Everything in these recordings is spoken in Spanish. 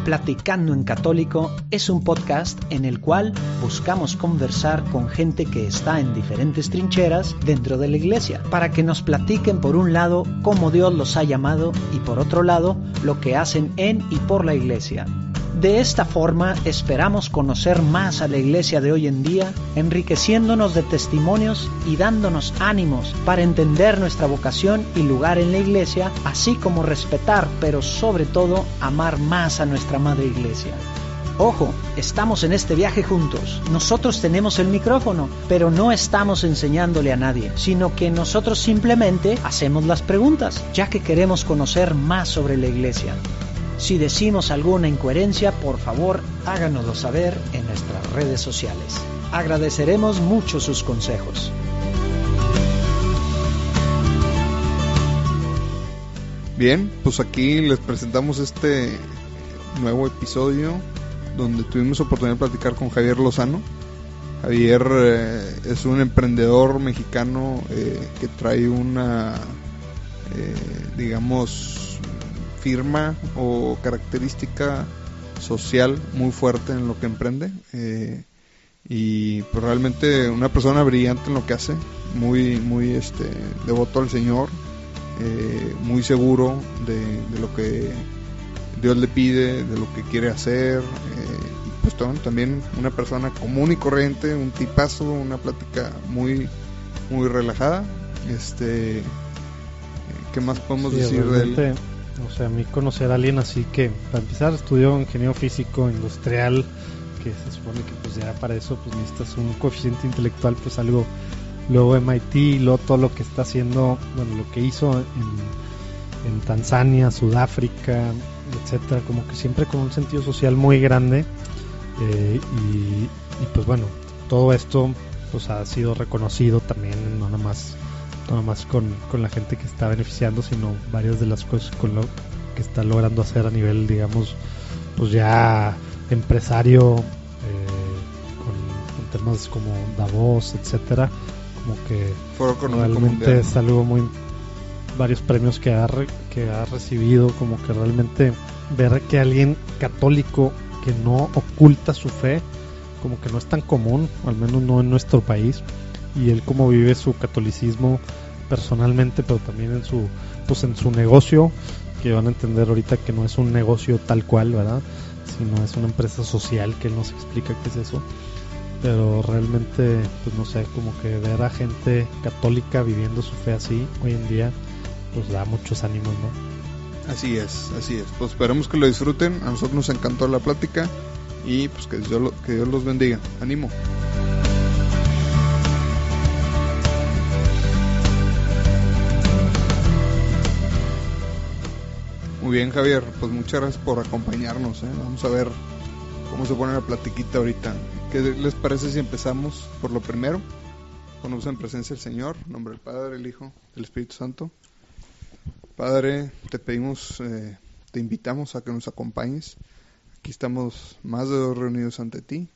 Platicando en Católico es un podcast en el cual buscamos conversar con gente que está en diferentes trincheras dentro de la iglesia, para que nos platiquen por un lado cómo Dios los ha llamado y por otro lado lo que hacen en y por la iglesia. De esta forma esperamos conocer más a la iglesia de hoy en día, enriqueciéndonos de testimonios y dándonos ánimos para entender nuestra vocación y lugar en la iglesia, así como respetar, pero sobre todo amar más a nuestra madre iglesia. Ojo, estamos en este viaje juntos. Nosotros tenemos el micrófono, pero no estamos enseñándole a nadie, sino que nosotros simplemente hacemos las preguntas, ya que queremos conocer más sobre la iglesia. Si decimos alguna incoherencia, por favor, háganoslo saber en nuestras redes sociales. Agradeceremos mucho sus consejos. Bien, pues aquí les presentamos este nuevo episodio donde tuvimos oportunidad de platicar con Javier Lozano. Javier es un emprendedor mexicano que trae una, firma o característica social muy fuerte en lo que emprende, y pues realmente una persona brillante en lo que hace, muy devoto al Señor, muy seguro de lo que Dios le pide, de lo que quiere hacer, y pues también una persona común y corriente, un tipazo, una plática muy muy relajada. ¿Qué más podemos decir de él? O sea, a mí conocer a alguien así que, para empezar, estudió ingeniero físico industrial, que se supone que pues ya para eso pues necesitas un coeficiente intelectual, pues algo, luego MIT, y luego todo lo que está haciendo, bueno, lo que hizo en Tanzania, Sudáfrica, etcétera, como que siempre con un sentido social muy grande, y pues bueno, todo esto pues ha sido reconocido también, no nada más con la gente que está beneficiando, sino varias de las cosas con lo que está logrando hacer a nivel, digamos, pues ya empresario, con temas como Davos, etcétera, como que realmente es algo muy, varios premios que ha recibido, como que realmente ver que alguien católico que no oculta su fe, como que no es tan común, al menos no en nuestro país. Y él cómo vive su catolicismo personalmente, pero también en su negocio, que van a entender ahorita que no es un negocio tal cual, ¿verdad? Sino es una empresa social, que él nos explica qué es eso. Pero realmente, pues no sé, como que ver a gente católica viviendo su fe así hoy en día, pues da muchos ánimos, ¿no? Así es. Pues esperemos que lo disfruten. A nosotros nos encantó la plática y pues que Dios los bendiga. Ánimo. Muy bien, Javier, pues muchas gracias por acompañarnos, Vamos a ver cómo se pone la platiquita ahorita. ¿Qué les parece si empezamos por lo primero? Ponemos en presencia del Señor, en nombre del Padre, el Hijo, del Espíritu Santo. Padre, te pedimos, te invitamos a que nos acompañes. Aquí estamos más de 2 reunidos ante ti.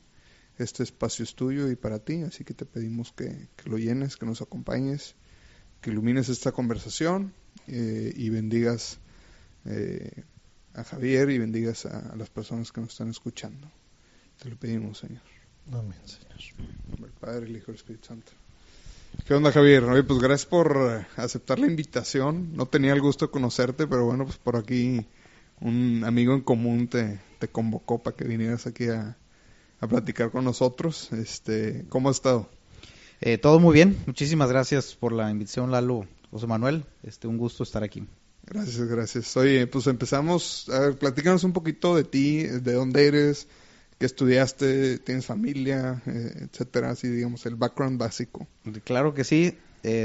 Este espacio es tuyo y para ti, así que te pedimos que lo llenes, que nos acompañes, que ilumines esta conversación, y bendigas a Javier y bendigas a las personas que nos están escuchando. Te lo pedimos, Señor. Amén, Señor. El Padre, el Hijo y el Espíritu Santo. ¿Qué onda, Javier? Oye, pues gracias por aceptar la invitación. No tenía el gusto de conocerte, pero bueno, pues por aquí un amigo en común te convocó para que vinieras aquí a platicar con nosotros. ¿Cómo has estado? Todo muy bien. Muchísimas gracias por la invitación, Lalo, José Manuel. Un gusto estar aquí. Gracias. Oye, pues empezamos. A ver, platícanos un poquito de ti, de dónde eres, qué estudiaste, tienes familia, etcétera, así digamos, el background básico. Claro que sí.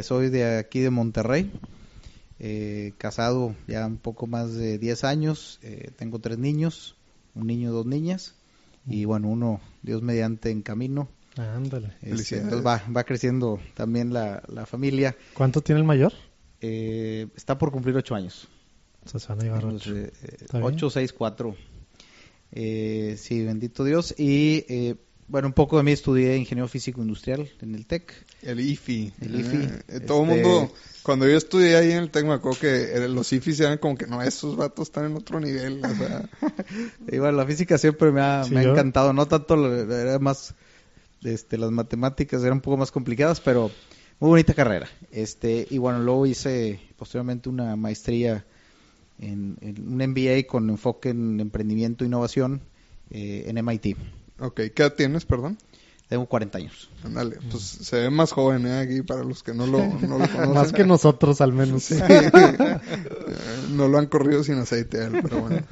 Soy de aquí de Monterrey. Casado ya un poco más de 10 años. Tengo 3 niños, un niño, 2 niñas. Y bueno, uno, Dios mediante, en camino. Ándale. Entonces va creciendo también la familia. ¿Cuánto tiene el mayor? Está por cumplir 8 años. O sea, se van a llevar 8. 8, 6, 4. Sí, bendito Dios. Y bueno, un poco de mí estudié ingeniero físico industrial en el TEC. El IFI. El IFI. Todo el mundo, cuando yo estudié ahí en el TEC, me acuerdo que los IFIs eran como que no, esos vatos están en otro nivel. O sea. Y bueno, la física siempre me ha encantado. No tanto, era más, las matemáticas eran un poco más complicadas, pero muy bonita carrera. Y bueno, luego hice posteriormente una maestría en un MBA con enfoque en emprendimiento e innovación en MIT. Ok, ¿qué edad tienes, perdón? Tengo 40 años. Ándale, pues se ve más joven aquí para los que no lo conocen. Más que nosotros, al menos. Sí. No lo han corrido sin aceite a él, pero bueno.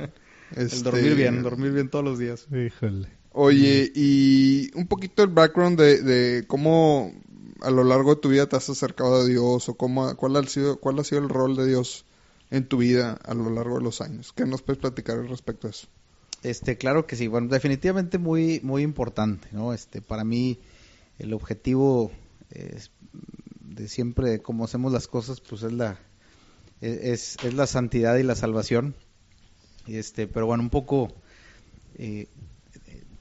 El dormir bien todos los días. Híjole. Oye, y un poquito el background de cómo a lo largo de tu vida te has acercado a Dios o cuál ha sido el rol de Dios en tu vida a lo largo de los años. ¿Qué nos puedes platicar al respecto de eso? Claro que sí, bueno, definitivamente muy muy importante, ¿no? Para mí el objetivo de siempre cómo hacemos las cosas, pues es la santidad y la salvación. Pero bueno, un poco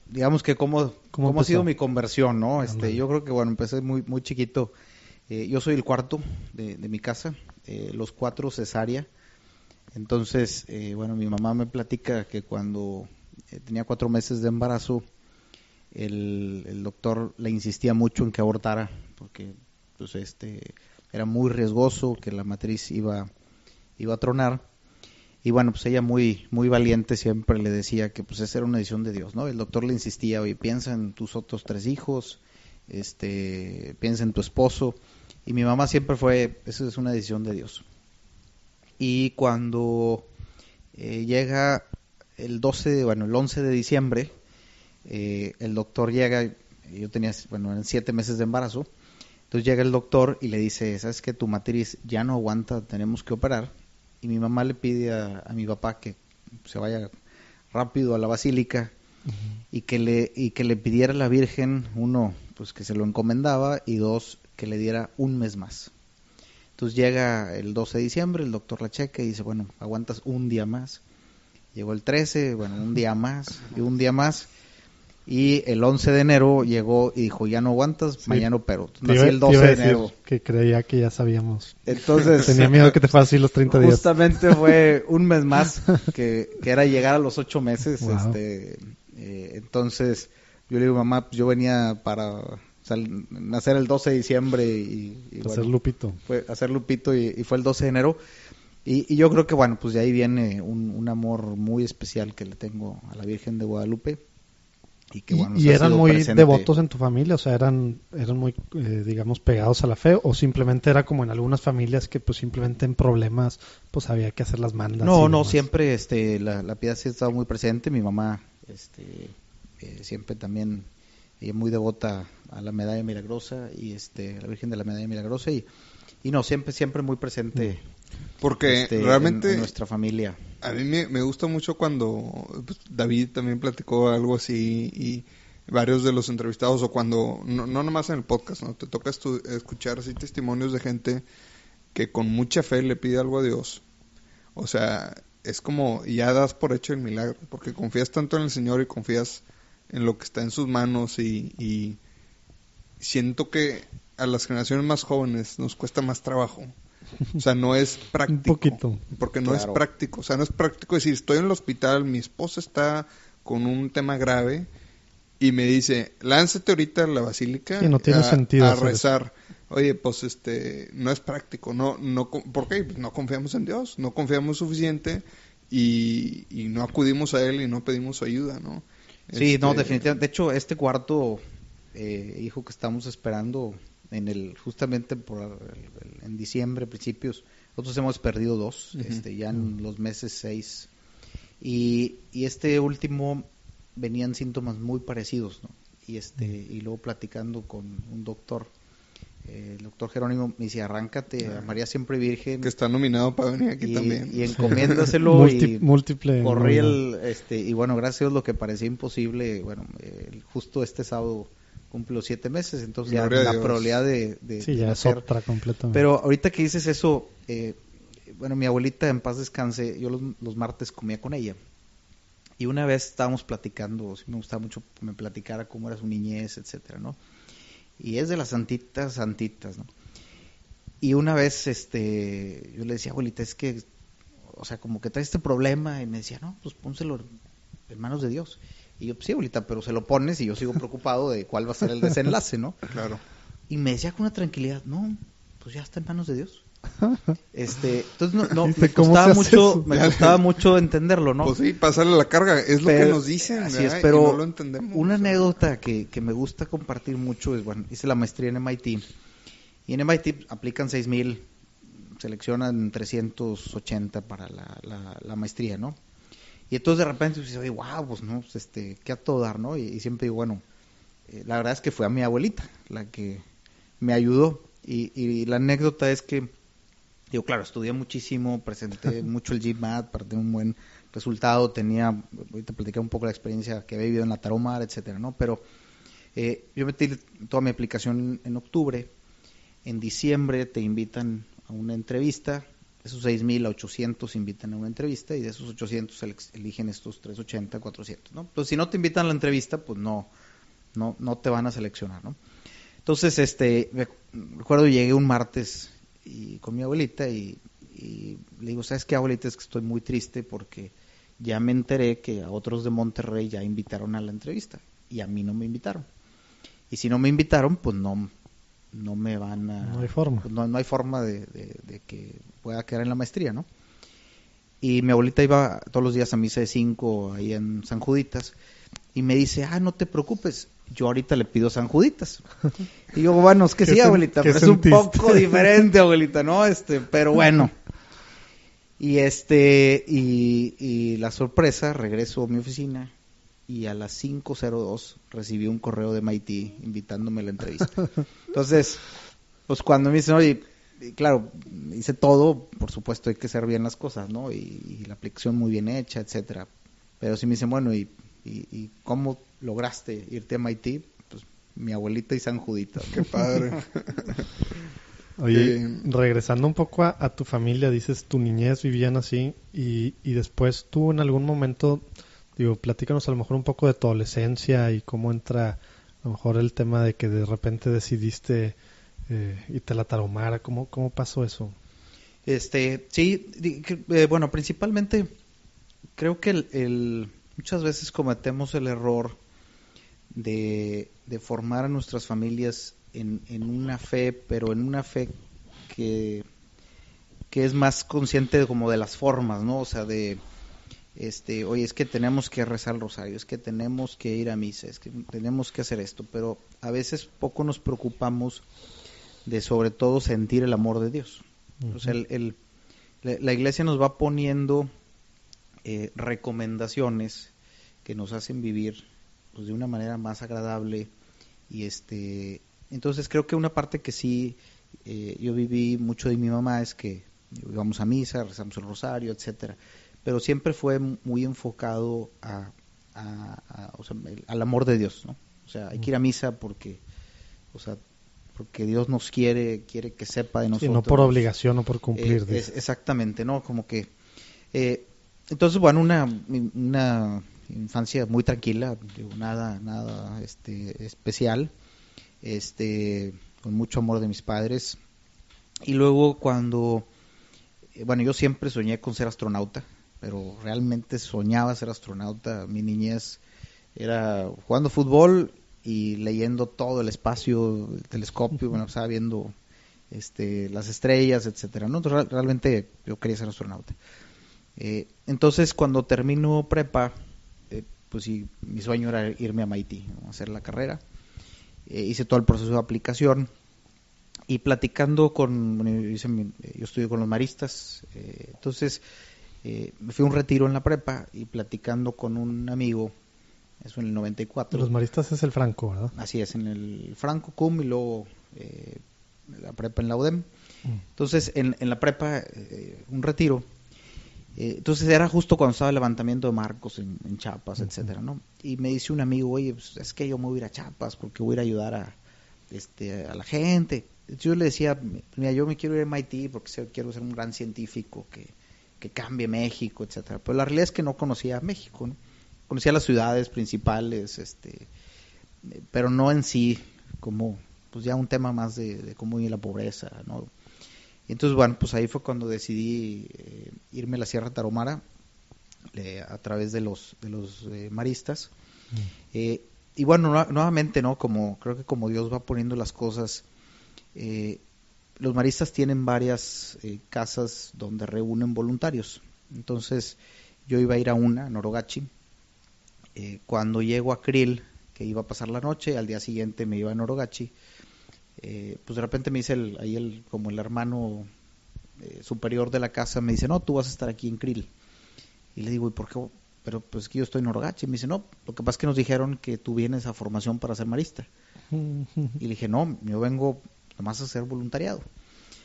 digamos que cómo ha sido mi conversión, ¿no? Yo creo que bueno, empecé muy muy chiquito. Yo soy el cuarto de mi casa, los 4 cesárea. Entonces, bueno, mi mamá me platica que cuando tenía 4 meses de embarazo, el doctor le insistía mucho en que abortara, porque pues, era muy riesgoso, que la matriz iba a tronar. Y bueno, pues ella muy muy valiente siempre le decía que pues esa era una decisión de Dios, ¿no? El doctor le insistía, oye, piensa en tus otros 3 hijos, piensa en tu esposo. Y mi mamá siempre fue, eso es una decisión de Dios. Y cuando llega el 11 de diciembre, el doctor llega, yo tenía, eran 7 meses de embarazo, entonces llega el doctor y le dice, ¿sabes qué? Tu matriz ya no aguanta, tenemos que operar. Y mi mamá le pide a mi papá que se vaya rápido a la basílica y que le pidiera a la Virgen, 1, pues que se lo encomendaba, y 2, que le diera un mes más. Entonces llega el 12 de diciembre, el doctor la checa y dice, bueno, aguantas un día más. Llegó el 13, bueno, un día más y un día más. Y el 11 de enero llegó y dijo, ya no aguantas, sí, mañana opero. Nací el 12 de enero. Que creía que ya sabíamos. Entonces tenía miedo que te fuera así los 30 días. Justamente fue un mes más, que era llegar a los 8 meses. Wow. Entonces yo le digo, mamá, pues yo venía para nacer el 12 de diciembre y hacer Lupito. Fue hacer Lupito y fue el 12 de enero. Y yo creo que, bueno, pues de ahí viene un amor muy especial que le tengo a la Virgen de Guadalupe. Y que, bueno, ¿Y eran muy devotos en tu familia? O sea, ¿eran muy, digamos, pegados a la fe? ¿O simplemente era como en algunas familias que, pues, simplemente en problemas, pues, había que hacer las mandas? No, siempre la piedad sí estaba muy presente. Mi mamá siempre también, ella muy devota a la Medalla Milagrosa y a la Virgen de la Medalla Milagrosa. Y no, siempre muy presente. Porque realmente en nuestra familia. A mí me gusta mucho cuando pues, David también platicó algo así y varios de los entrevistados, o cuando, no nomás en el podcast, ¿no? Te toca escuchar así testimonios de gente que con mucha fe le pide algo a Dios. O sea, es como ya das por hecho el milagro, porque confías tanto en el Señor y confías en lo que está en sus manos y siento que a las generaciones más jóvenes nos cuesta más trabajo. O sea, no es práctico. Un poquito. Porque no es práctico. O sea, no es práctico decir, estoy en el hospital, mi esposa está con un tema grave y me dice, lánzate ahorita a la basílica no tiene sentido a rezar. Oye, pues no es práctico. ¿Por qué? Pues no confiamos en Dios, no confiamos suficiente y no acudimos a Él y no pedimos su ayuda, ¿no? Sí, no, definitivamente. De hecho, este cuarto hijo que estamos esperando justamente en diciembre, principios, nosotros hemos perdido 2, ya en los meses 6, y este último venían síntomas muy parecidos, ¿no? Y luego platicando con un doctor, el doctor Jerónimo me dice, arráncate a María Siempre Virgen, que está nominado para venir aquí también, y encomiéndaselo. múltiple corrí y bueno, gracias a Dios, lo que parecía imposible, bueno, justo este sábado cumple los 7 meses, entonces ya la probabilidad de sí, ya es otra completamente. Pero ahorita que dices eso, bueno, mi abuelita en paz descanse, yo los martes comía con ella Y una vez estábamos platicando, sí me gustaba mucho que me platicara cómo era su niñez, etcétera, ¿no? Y es de las santitas, ¿no? Y una vez, yo le decía, abuelita, es que, o sea, como que trae este problema, y me decía, no, pues pónselo en manos de Dios. Y yo, pues sí, abuelita, pero se lo pones y yo sigo preocupado de cuál va a ser el desenlace, ¿no? Claro. Y me decía con una tranquilidad, no, pues ya está en manos de Dios. Entonces no me costaba mucho entenderlo, ¿no? Pues sí, pasarle la carga, es lo que nos dicen, así es, pero no lo entendemos. Una anécdota que me gusta compartir mucho es, bueno, hice la maestría en MIT, y en MIT aplican 6,000, seleccionan 380 para la maestría, ¿no? Y entonces de repente dices, oye, wow, pues no, pues qué a todo dar, ¿no? Y siempre digo, bueno, la verdad es que fue a mi abuelita la que me ayudó, y la anécdota es que, digo, claro, estudié muchísimo, presenté mucho el GMAT para tener un buen resultado, ahorita platicé un poco la experiencia que había vivido en la Tarahumara, etcétera, ¿no? Pero yo metí toda mi aplicación en octubre, en diciembre te invitan a una entrevista, esos 6,000 a 800 invitan a una entrevista, y de esos 800 eligen estos 380, 400, ¿no? Entonces, si no te invitan a la entrevista, pues no te van a seleccionar, ¿no? Entonces, recuerdo, llegué un martes con mi abuelita y le digo, ¿sabes qué, abuelita? Es que estoy muy triste porque ya me enteré que a otros de Monterrey ya invitaron a la entrevista y a mí no me invitaron. Y si no me invitaron, pues no me van a... No hay forma. Pues no hay forma de que pueda quedar en la maestría, ¿no? Y mi abuelita iba todos los días a misa de 5 ahí en San Juditas y me dice, no te preocupes, yo ahorita le pido San Juditas. Y yo, bueno, es que sí, abuelita, pero es un poco diferente, abuelita, ¿no? Pero bueno. Y y la sorpresa, regreso a mi oficina y a las 5:02 recibí un correo de MIT invitándome a la entrevista. Entonces, pues cuando me dicen, oye, claro, hice todo, por supuesto hay que hacer bien las cosas, ¿no? Y la aplicación muy bien hecha, etcétera. Pero si me dicen, bueno, ¿y cómo lograste irte a MIT? Pues mi abuelita y San Juditas. Qué padre. Oye, regresando un poco a tu familia, dices tu niñez vivían así y después tú en algún momento, digo, platícanos a lo mejor un poco de tu adolescencia y cómo entra a lo mejor el tema de que de repente decidiste irte a la Tarahumara. ¿Cómo pasó eso? Sí, bueno, principalmente creo que muchas veces cometemos el error de formar a nuestras familias en una fe, pero en una fe que es más consciente como de las formas, ¿no? O sea, oye, es que tenemos que rezar el rosario, es que tenemos que ir a misa, es que tenemos que hacer esto, pero a veces poco nos preocupamos de sobre todo sentir el amor de Dios. Uh-huh. O sea, la iglesia nos va poniendo recomendaciones que nos hacen vivir pues de una manera más agradable y entonces creo que una parte que sí yo viví mucho de mi mamá es que íbamos a misa, rezamos el rosario, etcétera, pero siempre fue muy enfocado o sea, al amor de Dios, ¿no? O sea, hay que ir a misa porque Dios nos quiere que sepa de nosotros. Sí, no por obligación o por cumplir. Exactamente, ¿no? Como que entonces, bueno, una infancia muy tranquila, digo, nada especial, con mucho amor de mis padres. Y luego cuando, bueno, yo siempre soñé con ser astronauta, pero realmente soñaba ser astronauta. Mi niñez era jugando fútbol y leyendo todo el espacio, el telescopio, bueno, estaba viendo las estrellas, etcétera, ¿no? Entonces, realmente yo quería ser astronauta. Entonces, cuando termino prepa, pues sí, mi sueño era irme a MIT, ¿no? Hacer la carrera. Hice todo el proceso de aplicación y platicando yo estudié con los maristas, entonces me fui a un retiro en la prepa y platicando con un amigo, eso en el 94. Los maristas es el Franco, ¿verdad? Así es, en el Franco Cum y luego la prepa en la UDEM. Entonces, en la prepa, un retiro. Entonces era justo cuando estaba el levantamiento de Marcos en Chiapas, etcétera, ¿no? Y me dice un amigo, oye, pues es que yo me voy a ir a Chiapas porque voy a ir a ayudar a la gente. Yo le decía, mira, yo me quiero ir a MIT porque quiero ser un gran científico que cambie México, etcétera. Pero la realidad es que no conocía México, ¿no? conocía las ciudades principales, pero no en sí, como pues ya un tema más de cómo vive la pobreza, ¿no? Y entonces, bueno, pues ahí fue cuando decidí irme a la Sierra Tarahumara a través de los maristas. Y bueno, nuevamente, ¿no? Creo que como Dios va poniendo las cosas, los maristas tienen varias casas donde reúnen voluntarios. Entonces, yo iba a ir a una, Norogachi. Cuando llego a Krill, que iba a pasar la noche, al día siguiente me iba a Norogachi. Pues de repente me dice como el hermano superior de la casa, me dice, no, tú vas a estar aquí en Krill. Y le digo, ¿y por qué? Pero pues que yo estoy en Norogachi. Y me dice, no, lo que pasa es que nos dijeron que tú vienes a formación para ser marista. Y le dije, no, yo vengo nomás a hacer voluntariado.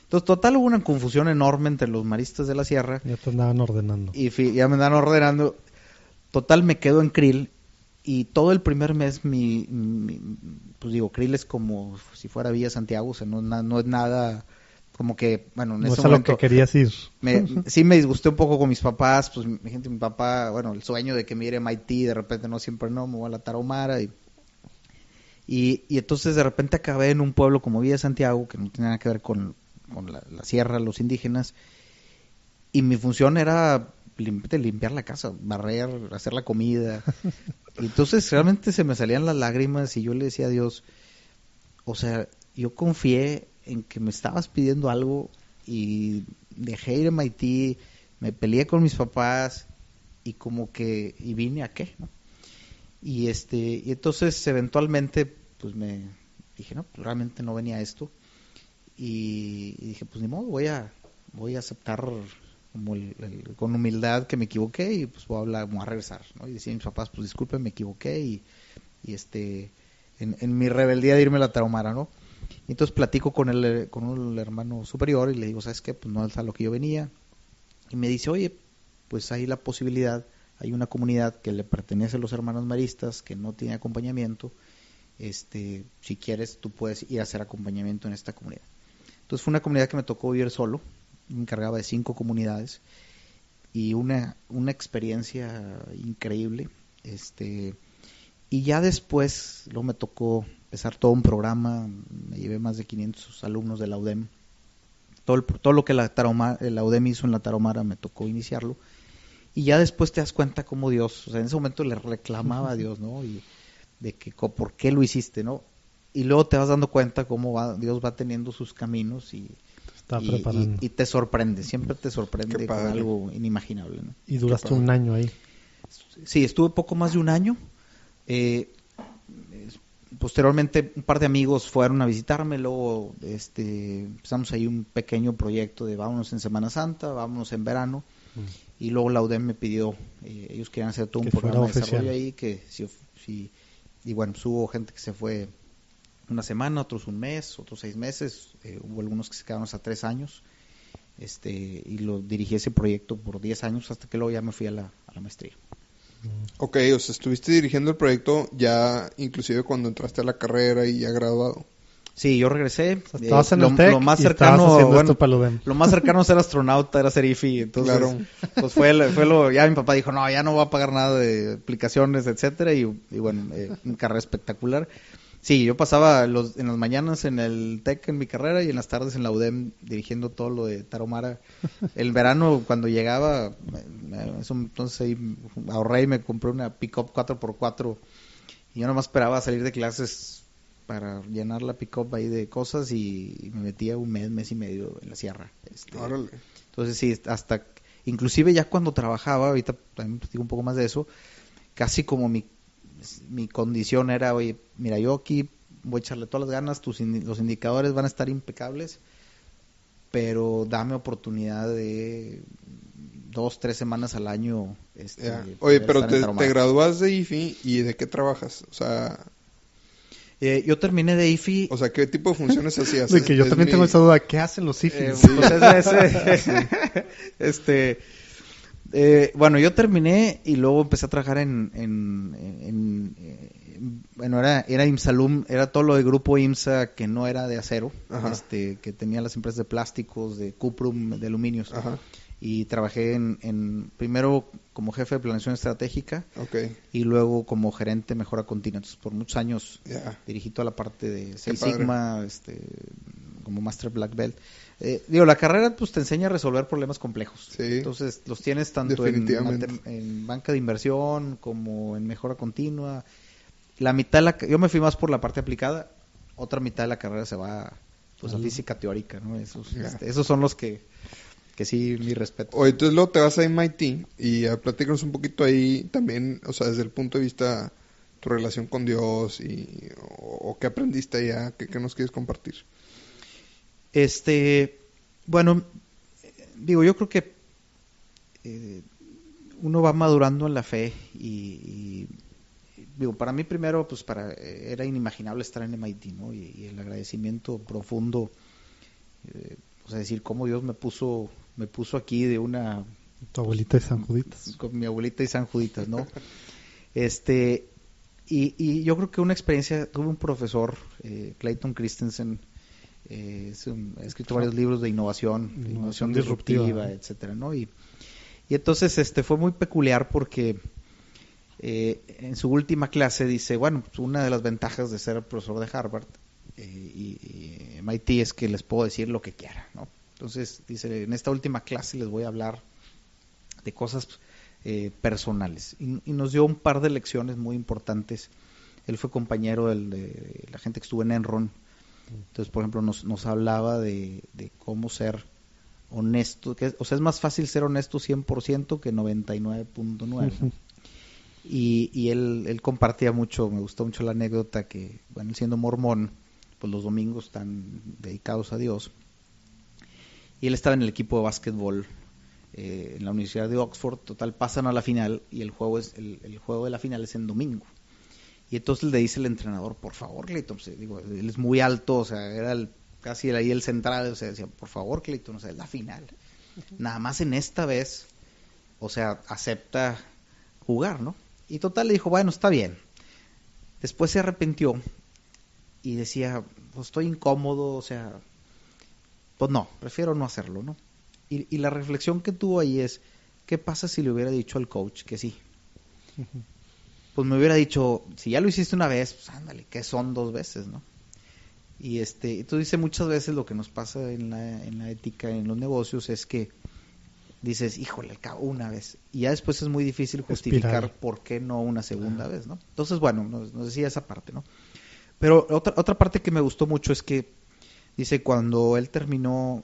Entonces, total, hubo una confusión enorme entre los maristas de la sierra. Ya te andaban ordenando. Y ya me andaban ordenando. Total, me quedo en Krill. Y todo el primer mes, pues digo, Krill es como si fuera Villa Santiago, o sea, no es nada como que, bueno, en no ese es a momento... lo que querías ir. Sí me disgusté un poco con mis papás, pues mi papá, bueno, el sueño de que me iré a MIT, de repente no, siempre no, me voy a la Tarahumara y entonces de repente acabé en un pueblo como Villa Santiago, que no tenía nada que ver con la sierra, los indígenas, y mi función era limpiar la casa, barrer, hacer la comida. Y entonces realmente se me salían las lágrimas y yo le decía a Dios, o sea, yo confié en que me estabas pidiendo algo y dejé ir a MIT, me peleé con mis papás y como que, ¿y vine a qué? ¿No? Y entonces eventualmente pues me dije, no, pues realmente no venía a esto y dije, pues ni modo, voy a aceptar como con humildad que me equivoqué y pues voy a regresar, ¿no? Y decía a mis papás, pues disculpen, me equivoqué y en mi rebeldía de irme a la Tarahumara, ¿no? Y entonces platico con el hermano superior y le digo, ¿sabes qué? Pues no es a lo que yo venía. Y me dice, oye, pues hay la posibilidad, hay una comunidad que le pertenece a los hermanos maristas que no tiene acompañamiento, si quieres tú puedes ir a hacer acompañamiento en esta comunidad. Entonces fue una comunidad que me tocó vivir solo, me encargaba de 5 comunidades y una experiencia increíble, y ya después luego me tocó empezar todo un programa, me llevé más de 500 alumnos de la UDEM, todo lo que la UDEM hizo en la Tarahumara me tocó iniciarlo, y ya después te das cuenta cómo Dios, o sea, en ese momento le reclamaba a Dios, ¿no? Y de que por qué lo hiciste, ¿no? Y luego te vas dando cuenta cómo Dios va teniendo sus caminos y te sorprende, siempre te sorprende con algo inimaginable, ¿no? Y duraste un año ahí. Sí, estuve poco más de un año. Posteriormente un par de amigos fueron a visitarme, luego empezamos ahí un pequeño proyecto de vámonos en Semana Santa, vámonos en verano, y luego la UDEM me pidió, ellos querían hacer todo un programa de desarrollo ahí, y bueno, pues hubo gente que se fue una semana, otros un mes, otros 6 meses, hubo algunos que se quedaron hasta 3 años, y lo dirigí ese proyecto por 10 años hasta que luego ya me fui a la maestría. Ok, o sea, estuviste dirigiendo el proyecto ya inclusive cuando entraste a la carrera y ya graduado. Sí, yo regresé. Estabas en el TEC lo más cercano, lo más cercano a ser astronauta era ser IFI, entonces claro. Pues ya mi papá dijo, no, ya no voy a pagar nada de aplicaciones, etcétera, y bueno, una carrera espectacular. Sí, yo pasaba en las mañanas en el TEC en mi carrera y en las tardes en la UDEM dirigiendo todo lo de Tarahumara. El verano cuando llegaba, entonces ahí ahorré y me compré una pick-up 4x4 y yo nomás esperaba salir de clases para llenar la pick-up ahí de cosas y me metía un mes y medio en la sierra. Órale. Entonces sí, hasta inclusive ya cuando trabajaba, ahorita también platico un poco más de eso, casi como mi condición era, oye, mira, yo aquí voy a echarle todas las ganas, los indicadores van a estar impecables, pero dame oportunidad de 2-3 semanas al año. Oye, pero te gradúas de IFI y ¿de qué trabajas? O sea... yo terminé de IFI. O sea, ¿qué tipo de funciones hacías? De que yo también tengo esa duda, ¿qué hacen los IFIs? Bueno, yo terminé y luego empecé a trabajar bueno, era IMSALUM, era todo lo de grupo IMSA que no era de acero, que tenía las empresas de plásticos, de cuprum, de aluminios. Ajá. y trabajé primero como jefe de planeación estratégica y luego como gerente de mejora continua. Entonces, por muchos años dirigí toda la parte de Six Sigma, como Master Black Belt. La carrera pues te enseña a resolver problemas complejos. Sí, entonces los tienes tanto en banca de inversión como en mejora continua. La mitad yo me fui más por la parte aplicada, otra mitad de la carrera se va pues a física teórica, ¿no? Esos son los que sí, mi respeto. Oye, entonces luego te vas a MIT y platícanos un poquito ahí también, o sea, desde el punto de vista tu relación con Dios o qué aprendiste allá, qué nos quieres compartir. Bueno, yo creo que uno va madurando en la fe y para mí primero, pues era inimaginable estar en MIT, ¿no? Y el agradecimiento profundo, o sea, decir cómo Dios me puso aquí de una... Tu abuelita y San Juditas. Con mi abuelita y San Juditas, ¿no? Y yo creo que una experiencia, tuve un profesor, Clayton Christensen, ha escrito varios libros de innovación disruptiva, etcétera, ¿no? Y entonces fue muy peculiar porque en su última clase dice, bueno, pues una de las ventajas de ser profesor de Harvard y MIT es que les puedo decir lo que quiera, ¿no? Entonces dice, en esta última clase les voy a hablar de cosas personales y nos dio un par de lecciones muy importantes. Él fue compañero de la gente que estuvo en Enron. Entonces, por ejemplo, nos hablaba de cómo ser honesto, o sea, es más fácil ser honesto 100% que 99.9%. Y él compartía mucho, me gustó mucho la anécdota que, bueno, él siendo mormón, pues los domingos están dedicados a Dios. Y él estaba en el equipo de básquetbol en la Universidad de Oxford. Total, pasan a la final y el juego de la final es en domingo. Y entonces le dice el entrenador, por favor, Clayton, él es muy alto, o sea, era casi ahí el central, o sea, decía, por favor, Clayton, o sea, es la final. Nada más en esta vez, o sea, acepta jugar, ¿no? Y total le dijo, bueno, está bien. Después se arrepintió y decía, pues estoy incómodo, o sea, pues no, prefiero no hacerlo, ¿no? Y la reflexión que tuvo ahí es, ¿qué pasa si le hubiera dicho al coach que sí? Pues me hubiera dicho, si ya lo hiciste una vez, pues ándale, ¿qué son 2 veces, no? Y tú dices muchas veces lo que nos pasa en la ética, en los negocios, es que dices, híjole, al cabo una vez. Y ya después es muy difícil justificar por qué no una segunda vez, ¿no? Entonces, bueno, nos decía esa parte, ¿no? Pero otra parte que me gustó mucho es que dice, cuando él terminó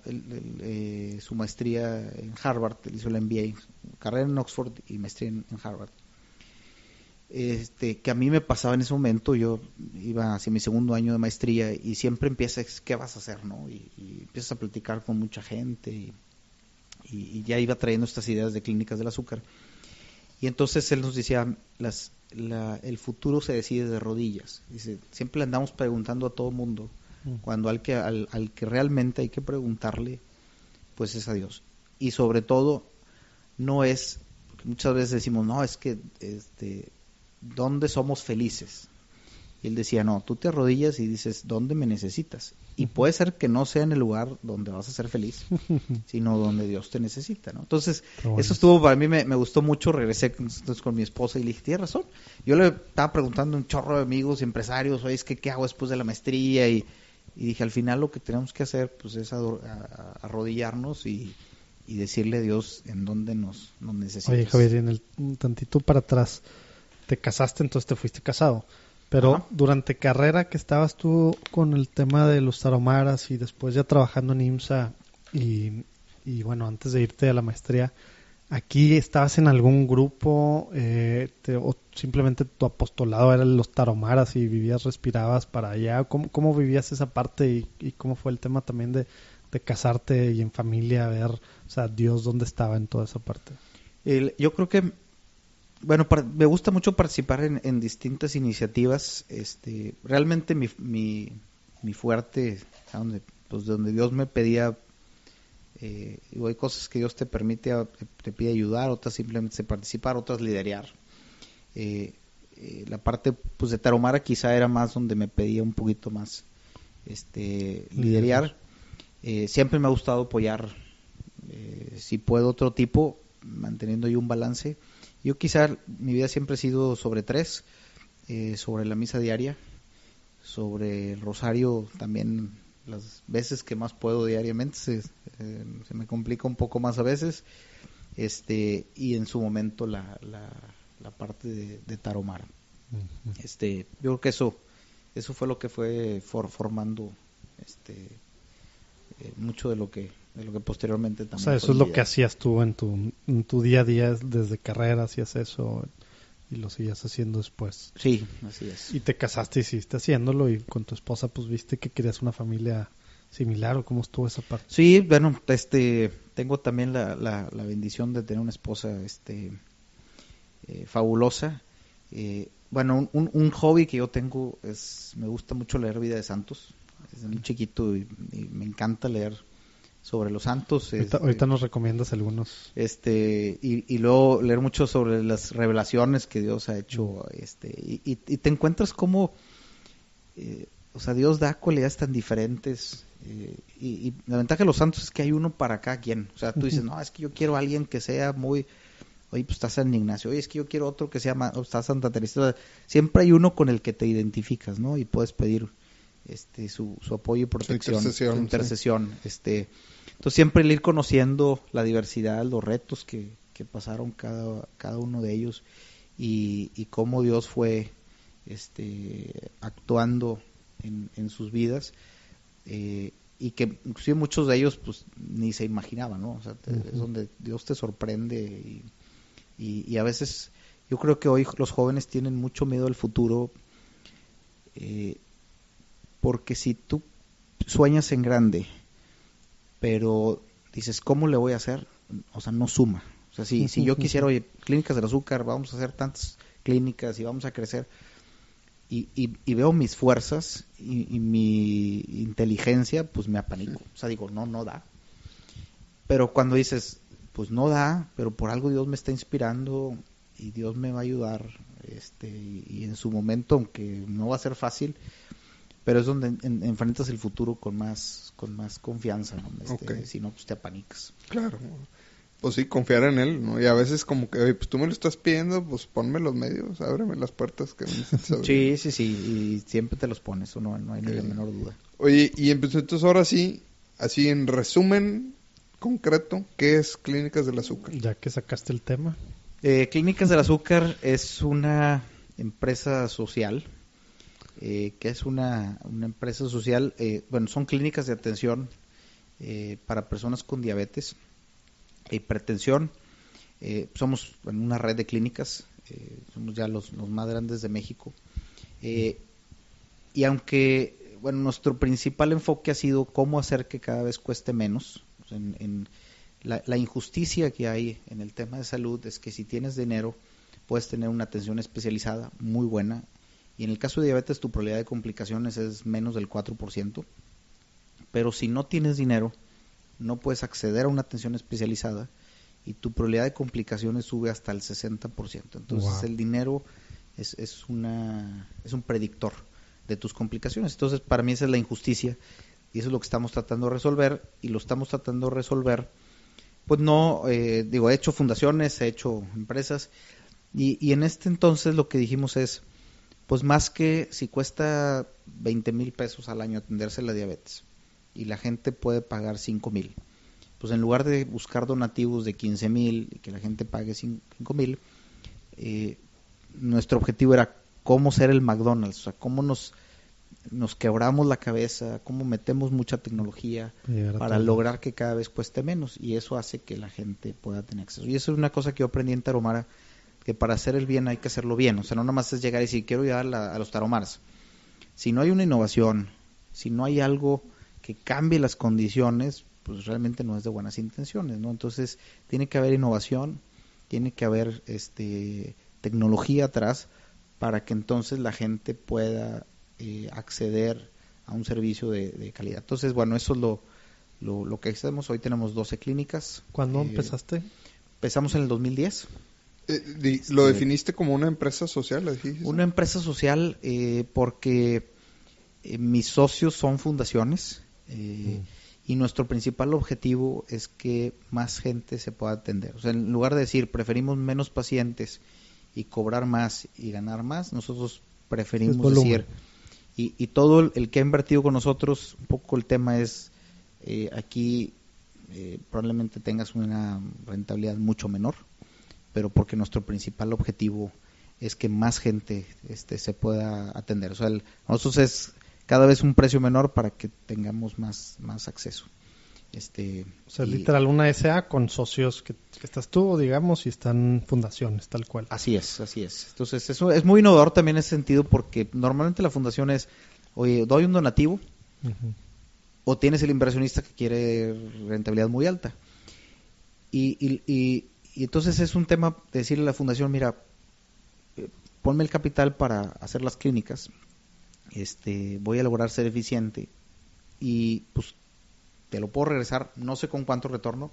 su maestría en Harvard, él hizo la MBA, carrera en Oxford y maestría en Harvard, que a mí me pasaba en ese momento, yo iba hacia mi segundo año de maestría y siempre empiezas, ¿qué vas a hacer, no? Y empiezas a platicar con mucha gente y ya iba trayendo estas ideas de clínicas del azúcar. Y entonces él nos decía, el futuro se decide de rodillas. Dice, siempre le andamos preguntando a todo mundo, cuando al que realmente hay que preguntarle, pues es a Dios. Y sobre todo, no es, porque muchas veces decimos, no, es que, ¿dónde somos felices? Y él decía, no, tú te arrodillas y dices, ¿dónde me necesitas? Y puede ser que no sea en el lugar donde vas a ser feliz, sino donde Dios te necesita, ¿no? Entonces, eso estuvo, para mí me gustó mucho. Regresé entonces con mi esposa y le dije, tienes razón. Yo le estaba preguntando a un chorro de amigos y empresarios, oye, es que ¿qué hago después de la maestría? Y dije, al final lo que tenemos que hacer pues es arrodillarnos y decirle a Dios en dónde nos necesitas. Oye, Javier, un tantito para atrás, te casaste, entonces te fuiste casado. Pero ajá, durante carrera que estabas tú con el tema de los tarahumaras y después ya trabajando en IMSA y bueno, antes de irte a la maestría, ¿aquí estabas en algún grupo o simplemente tu apostolado era los tarahumaras y vivías, respirabas para allá? ¿Cómo vivías esa parte y cómo fue el tema también de casarte y en familia, ver, o sea, Dios dónde estaba en toda esa parte? Yo creo que bueno, me gusta mucho participar en distintas iniciativas. Realmente mi fuerte, donde Dios me pedía, hay cosas que Dios te te pide ayudar, otras simplemente participar, otras liderear. La parte pues de Tarahumara quizá era más donde me pedía un poquito más liderear. Siempre me ha gustado apoyar si puedo otro tipo, manteniendo yo un balance. Yo quizá mi vida siempre ha sido sobre 3, sobre la misa diaria, sobre el rosario también las veces que más puedo diariamente, se me complica un poco más a veces, y en su momento la parte de Tarahumara. Yo creo que eso fue lo que fue formando mucho de lo que posteriormente también. O sea, eso es lo que hacías tú en tu día a día desde carrera, hacías eso y lo seguías haciendo después. Sí, así es. Y te casaste y siguiste haciéndolo, y con tu esposa pues viste que querías una familia similar, ¿o cómo estuvo esa parte? Sí, bueno, tengo también la bendición de tener una esposa fabulosa. Bueno, un hobby que yo tengo me gusta mucho leer vida de santos. Desde muy chiquito y me encanta leer sobre los santos. Ahorita nos recomiendas algunos. Y luego leer mucho sobre las revelaciones que Dios ha hecho. Y te encuentras como, o sea, Dios da cualidades tan diferentes. Y la ventaja de los santos es que hay uno para cada quien. O sea, tú dices, no, es que yo quiero a alguien que sea muy... Oye, pues está San Ignacio. Oye, es que yo quiero otro que sea más... Está Santa Teresa. Siempre hay uno con el que te identificas, ¿no? Y puedes pedir su apoyo y protección, su intercesión. Sí. Entonces siempre el ir conociendo la diversidad, los retos que pasaron cada uno de ellos y cómo Dios fue actuando en sus vidas, y que inclusive muchos de ellos pues ni se imaginaban, ¿no? O sea, es donde Dios te sorprende y a veces yo creo que hoy los jóvenes tienen mucho miedo al futuro, porque si tú sueñas en grande, pero dices, ¿cómo le voy a hacer? O sea, no suma. O sea, si yo quisiera, oye, clínicas del azúcar, vamos a hacer tantas clínicas y vamos a crecer, y veo mis fuerzas y mi inteligencia, pues me apanico. O sea, digo, no da. Pero cuando dices, pues no da, pero por algo Dios me está inspirando y Dios me va a ayudar, y en su momento, aunque no va a ser fácil, pero es donde enfrentas el futuro con más confianza, ¿no? Okay. Si no, pues te apanicas. Claro. Pues sí, confiar en él, ¿no? Y a veces como que, oye, pues tú me lo estás pidiendo, pues ponme los medios, ábreme las puertas que me necesitas abrir. Sí, y siempre te los pones, o no hay ni la menor duda. Oye, y entonces ahora sí, así en resumen concreto, ¿qué es Clínicas del Azúcar? Ya que sacaste el tema. Clínicas del Azúcar es una empresa social, que es una empresa social, bueno, son clínicas de atención para personas con diabetes, hipertensión. Somos en una red de clínicas, somos ya los más grandes de México, y aunque, bueno, nuestro principal enfoque ha sido cómo hacer que cada vez cueste menos. O sea, en la injusticia que hay en el tema de salud es que si tienes dinero puedes tener una atención especializada muy buena, y en el caso de diabetes tu probabilidad de complicaciones es menos del 4%, pero si no tienes dinero no puedes acceder a una atención especializada y tu probabilidad de complicaciones sube hasta el 60%. Entonces wow. El dinero es un predictor de tus complicaciones. Entonces para mí esa es la injusticia y eso es lo que estamos tratando de resolver, y lo estamos tratando de resolver, pues no, he hecho fundaciones, he hecho empresas, y en este entonces lo que dijimos es, pues más que si cuesta 20,000 pesos al año atenderse la diabetes y la gente puede pagar 5,000, pues en lugar de buscar donativos de 15,000 y que la gente pague 5,000, nuestro objetivo era cómo ser el McDonald's, o sea, cómo nos quebramos la cabeza, cómo metemos mucha tecnología para lograr que cada vez cueste menos, y eso hace que la gente pueda tener acceso. Y eso es una cosa que yo aprendí en Tarahumara, que para hacer el bien hay que hacerlo bien. O sea, no nada más es llegar y decir, quiero llegar a los tarahumaras. Si no hay una innovación, si no hay algo que cambie las condiciones, pues realmente no es de buenas intenciones, ¿no? Entonces, tiene que haber innovación, tiene que haber tecnología atrás para que entonces la gente pueda acceder a un servicio de calidad. Entonces, bueno, eso es lo que hacemos. Hoy tenemos 12 clínicas. ¿Cuándo empezaste? Empezamos en el 2010. ¿Lo definiste como una empresa social? Una empresa social porque mis socios son fundaciones, y nuestro principal objetivo es que más gente se pueda atender. O sea, en lugar de decir preferimos menos pacientes y cobrar más y ganar más, nosotros preferimos decir, y todo el que ha invertido con nosotros, un poco el tema es, aquí probablemente tengas una rentabilidad mucho menor, pero porque nuestro principal objetivo es que más gente se pueda atender. O sea, nosotros es cada vez un precio menor para que tengamos más acceso. O sea, literal una SA con socios que estás tú, digamos, y están fundaciones, tal cual. Así es. Entonces, eso es muy innovador también en ese sentido, porque normalmente la fundación es, oye, doy un donativo, uh-huh, o tienes el inversionista que quiere rentabilidad muy alta. Y entonces es un tema de decirle a la fundación, mira, ponme el capital para hacer las clínicas, voy a lograr ser eficiente y pues te lo puedo regresar, no sé con cuánto retorno,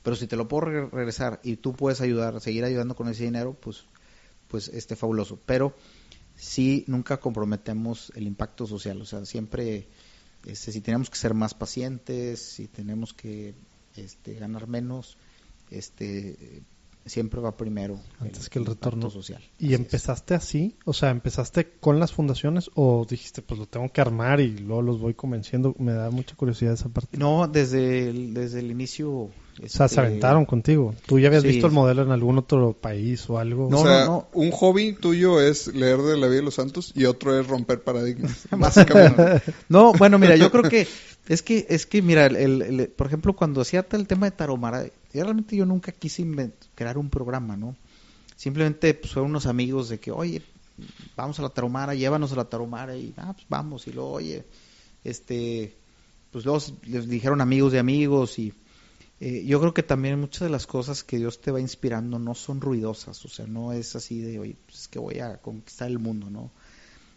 pero si te lo puedo regresar y tú puedes seguir ayudando con ese dinero, pues fabuloso. Pero sí, nunca comprometemos el impacto social, o sea, siempre, si tenemos que ser más pacientes, si tenemos que ganar menos, siempre va primero antes que el retorno social. ¿Y empezaste así? O sea, ¿empezaste con las fundaciones o dijiste, pues lo tengo que armar y luego los voy convenciendo? Me da mucha curiosidad esa parte. No, desde el inicio. O sea, se aventaron contigo. ¿Tú ya habías visto el modelo en algún otro país o algo? No, o sea, un hobby tuyo es leer de la vida de los santos y otro es romper paradigmas, básicamente. No, bueno, mira, yo creo que es que mira, por ejemplo, cuando hacía el tema de Tarahumara, realmente yo nunca quise crear un programa, ¿no? Simplemente pues fueron unos amigos de que, oye, vamos a la Tarahumara, llévanos a la Tarahumara, y pues vamos, y luego, oye, pues luego les dijeron amigos de amigos, y yo creo que también muchas de las cosas que Dios te va inspirando no son ruidosas, o sea, no es así de, oye, pues es que voy a conquistar el mundo, ¿no?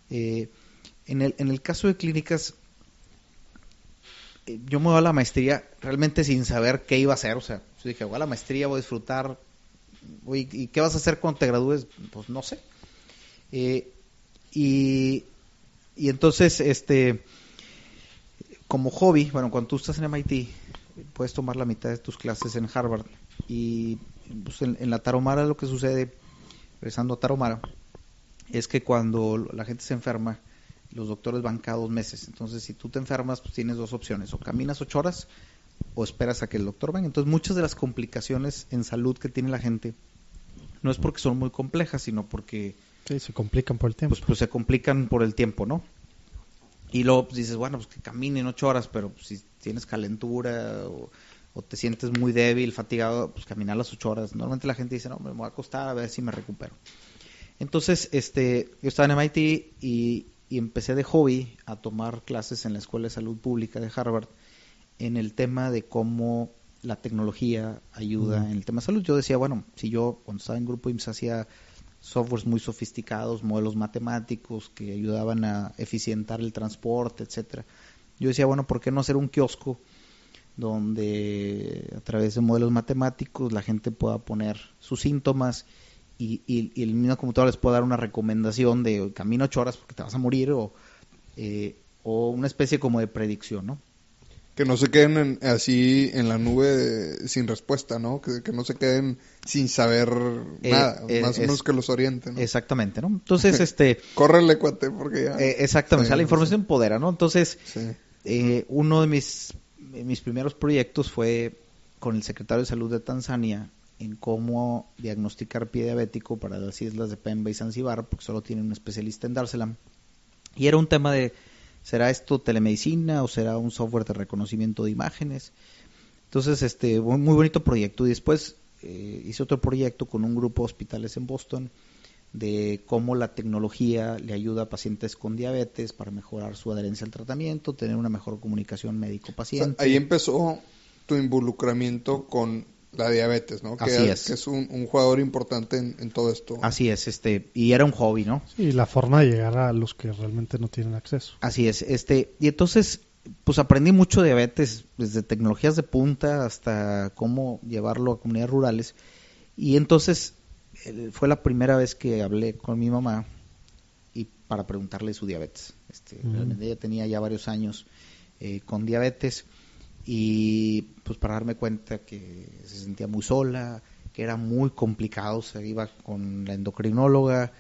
En el caso de clínicas, yo me voy a la maestría realmente sin saber qué iba a hacer, o sea, yo dije, voy a la maestría, voy a disfrutar, ¿y qué vas a hacer cuando te gradúes? Pues no sé. Y entonces, como hobby, bueno, cuando tú estás en MIT, puedes tomar la mitad de tus clases en Harvard, y pues en la Tarahumara lo que sucede, regresando a Tarahumara, es que cuando la gente se enferma, los doctores van cada 2 meses. Entonces, si tú te enfermas, pues tienes 2 opciones: o caminas 8 horas o esperas a que el doctor venga. Entonces, muchas de las complicaciones en salud que tiene la gente no es porque son muy complejas, sino porque se complican por el tiempo. Pues se complican por el tiempo, ¿no? Y luego pues, dices, bueno, pues que caminen 8 horas, pero pues, si tienes calentura o te sientes muy débil, fatigado, pues caminar las 8 horas. Normalmente la gente dice, no, me voy a acostar a ver si me recupero. Entonces, yo estaba en MIT y empecé de hobby a tomar clases en la Escuela de Salud Pública de Harvard en el tema de cómo la tecnología ayuda en el tema de salud. Yo decía, bueno, si yo cuando estaba en Grupo IMSS hacía softwares muy sofisticados, modelos matemáticos que ayudaban a eficientar el transporte, etcétera. Yo decía, bueno, ¿por qué no hacer un kiosco donde a través de modelos matemáticos la gente pueda poner sus síntomas y el mismo computador les pueda dar una recomendación de camina 8 horas porque te vas a morir o una especie como de predicción, ¿no? Que no se queden así en la nube sin respuesta, ¿no? Que no se queden sin saber nada, más o menos que los orienten, ¿no? Exactamente, ¿no? Entonces, córrele, cuate, porque ya... exactamente, o sea, la información empodera, ¿no? Entonces, uno de mis primeros proyectos fue con el secretario de Salud de Tanzania en cómo diagnosticar pie diabético para las islas de Pemba y Zanzíbar, porque solo tienen un especialista en Dar es Salaam. Y era un tema de, ¿será esto telemedicina o será un software de reconocimiento de imágenes? Entonces, muy bonito proyecto. Y después hice otro proyecto con un grupo de hospitales en Boston de cómo la tecnología le ayuda a pacientes con diabetes para mejorar su adherencia al tratamiento, tener una mejor comunicación médico-paciente. O sea, ahí empezó tu involucramiento con la diabetes, ¿no? Así es. Que es un jugador importante en todo esto. Así es, y era un hobby, ¿no? Sí, la forma de llegar a los que realmente no tienen acceso. Así es, y entonces, pues aprendí mucho de diabetes, desde tecnologías de punta hasta cómo llevarlo a comunidades rurales, y entonces fue la primera vez que hablé con mi mamá y para preguntarle su diabetes. Realmente ella tenía ya varios años con diabetes, y pues para darme cuenta que se sentía muy sola, que era muy complicado, se iba con la endocrinóloga,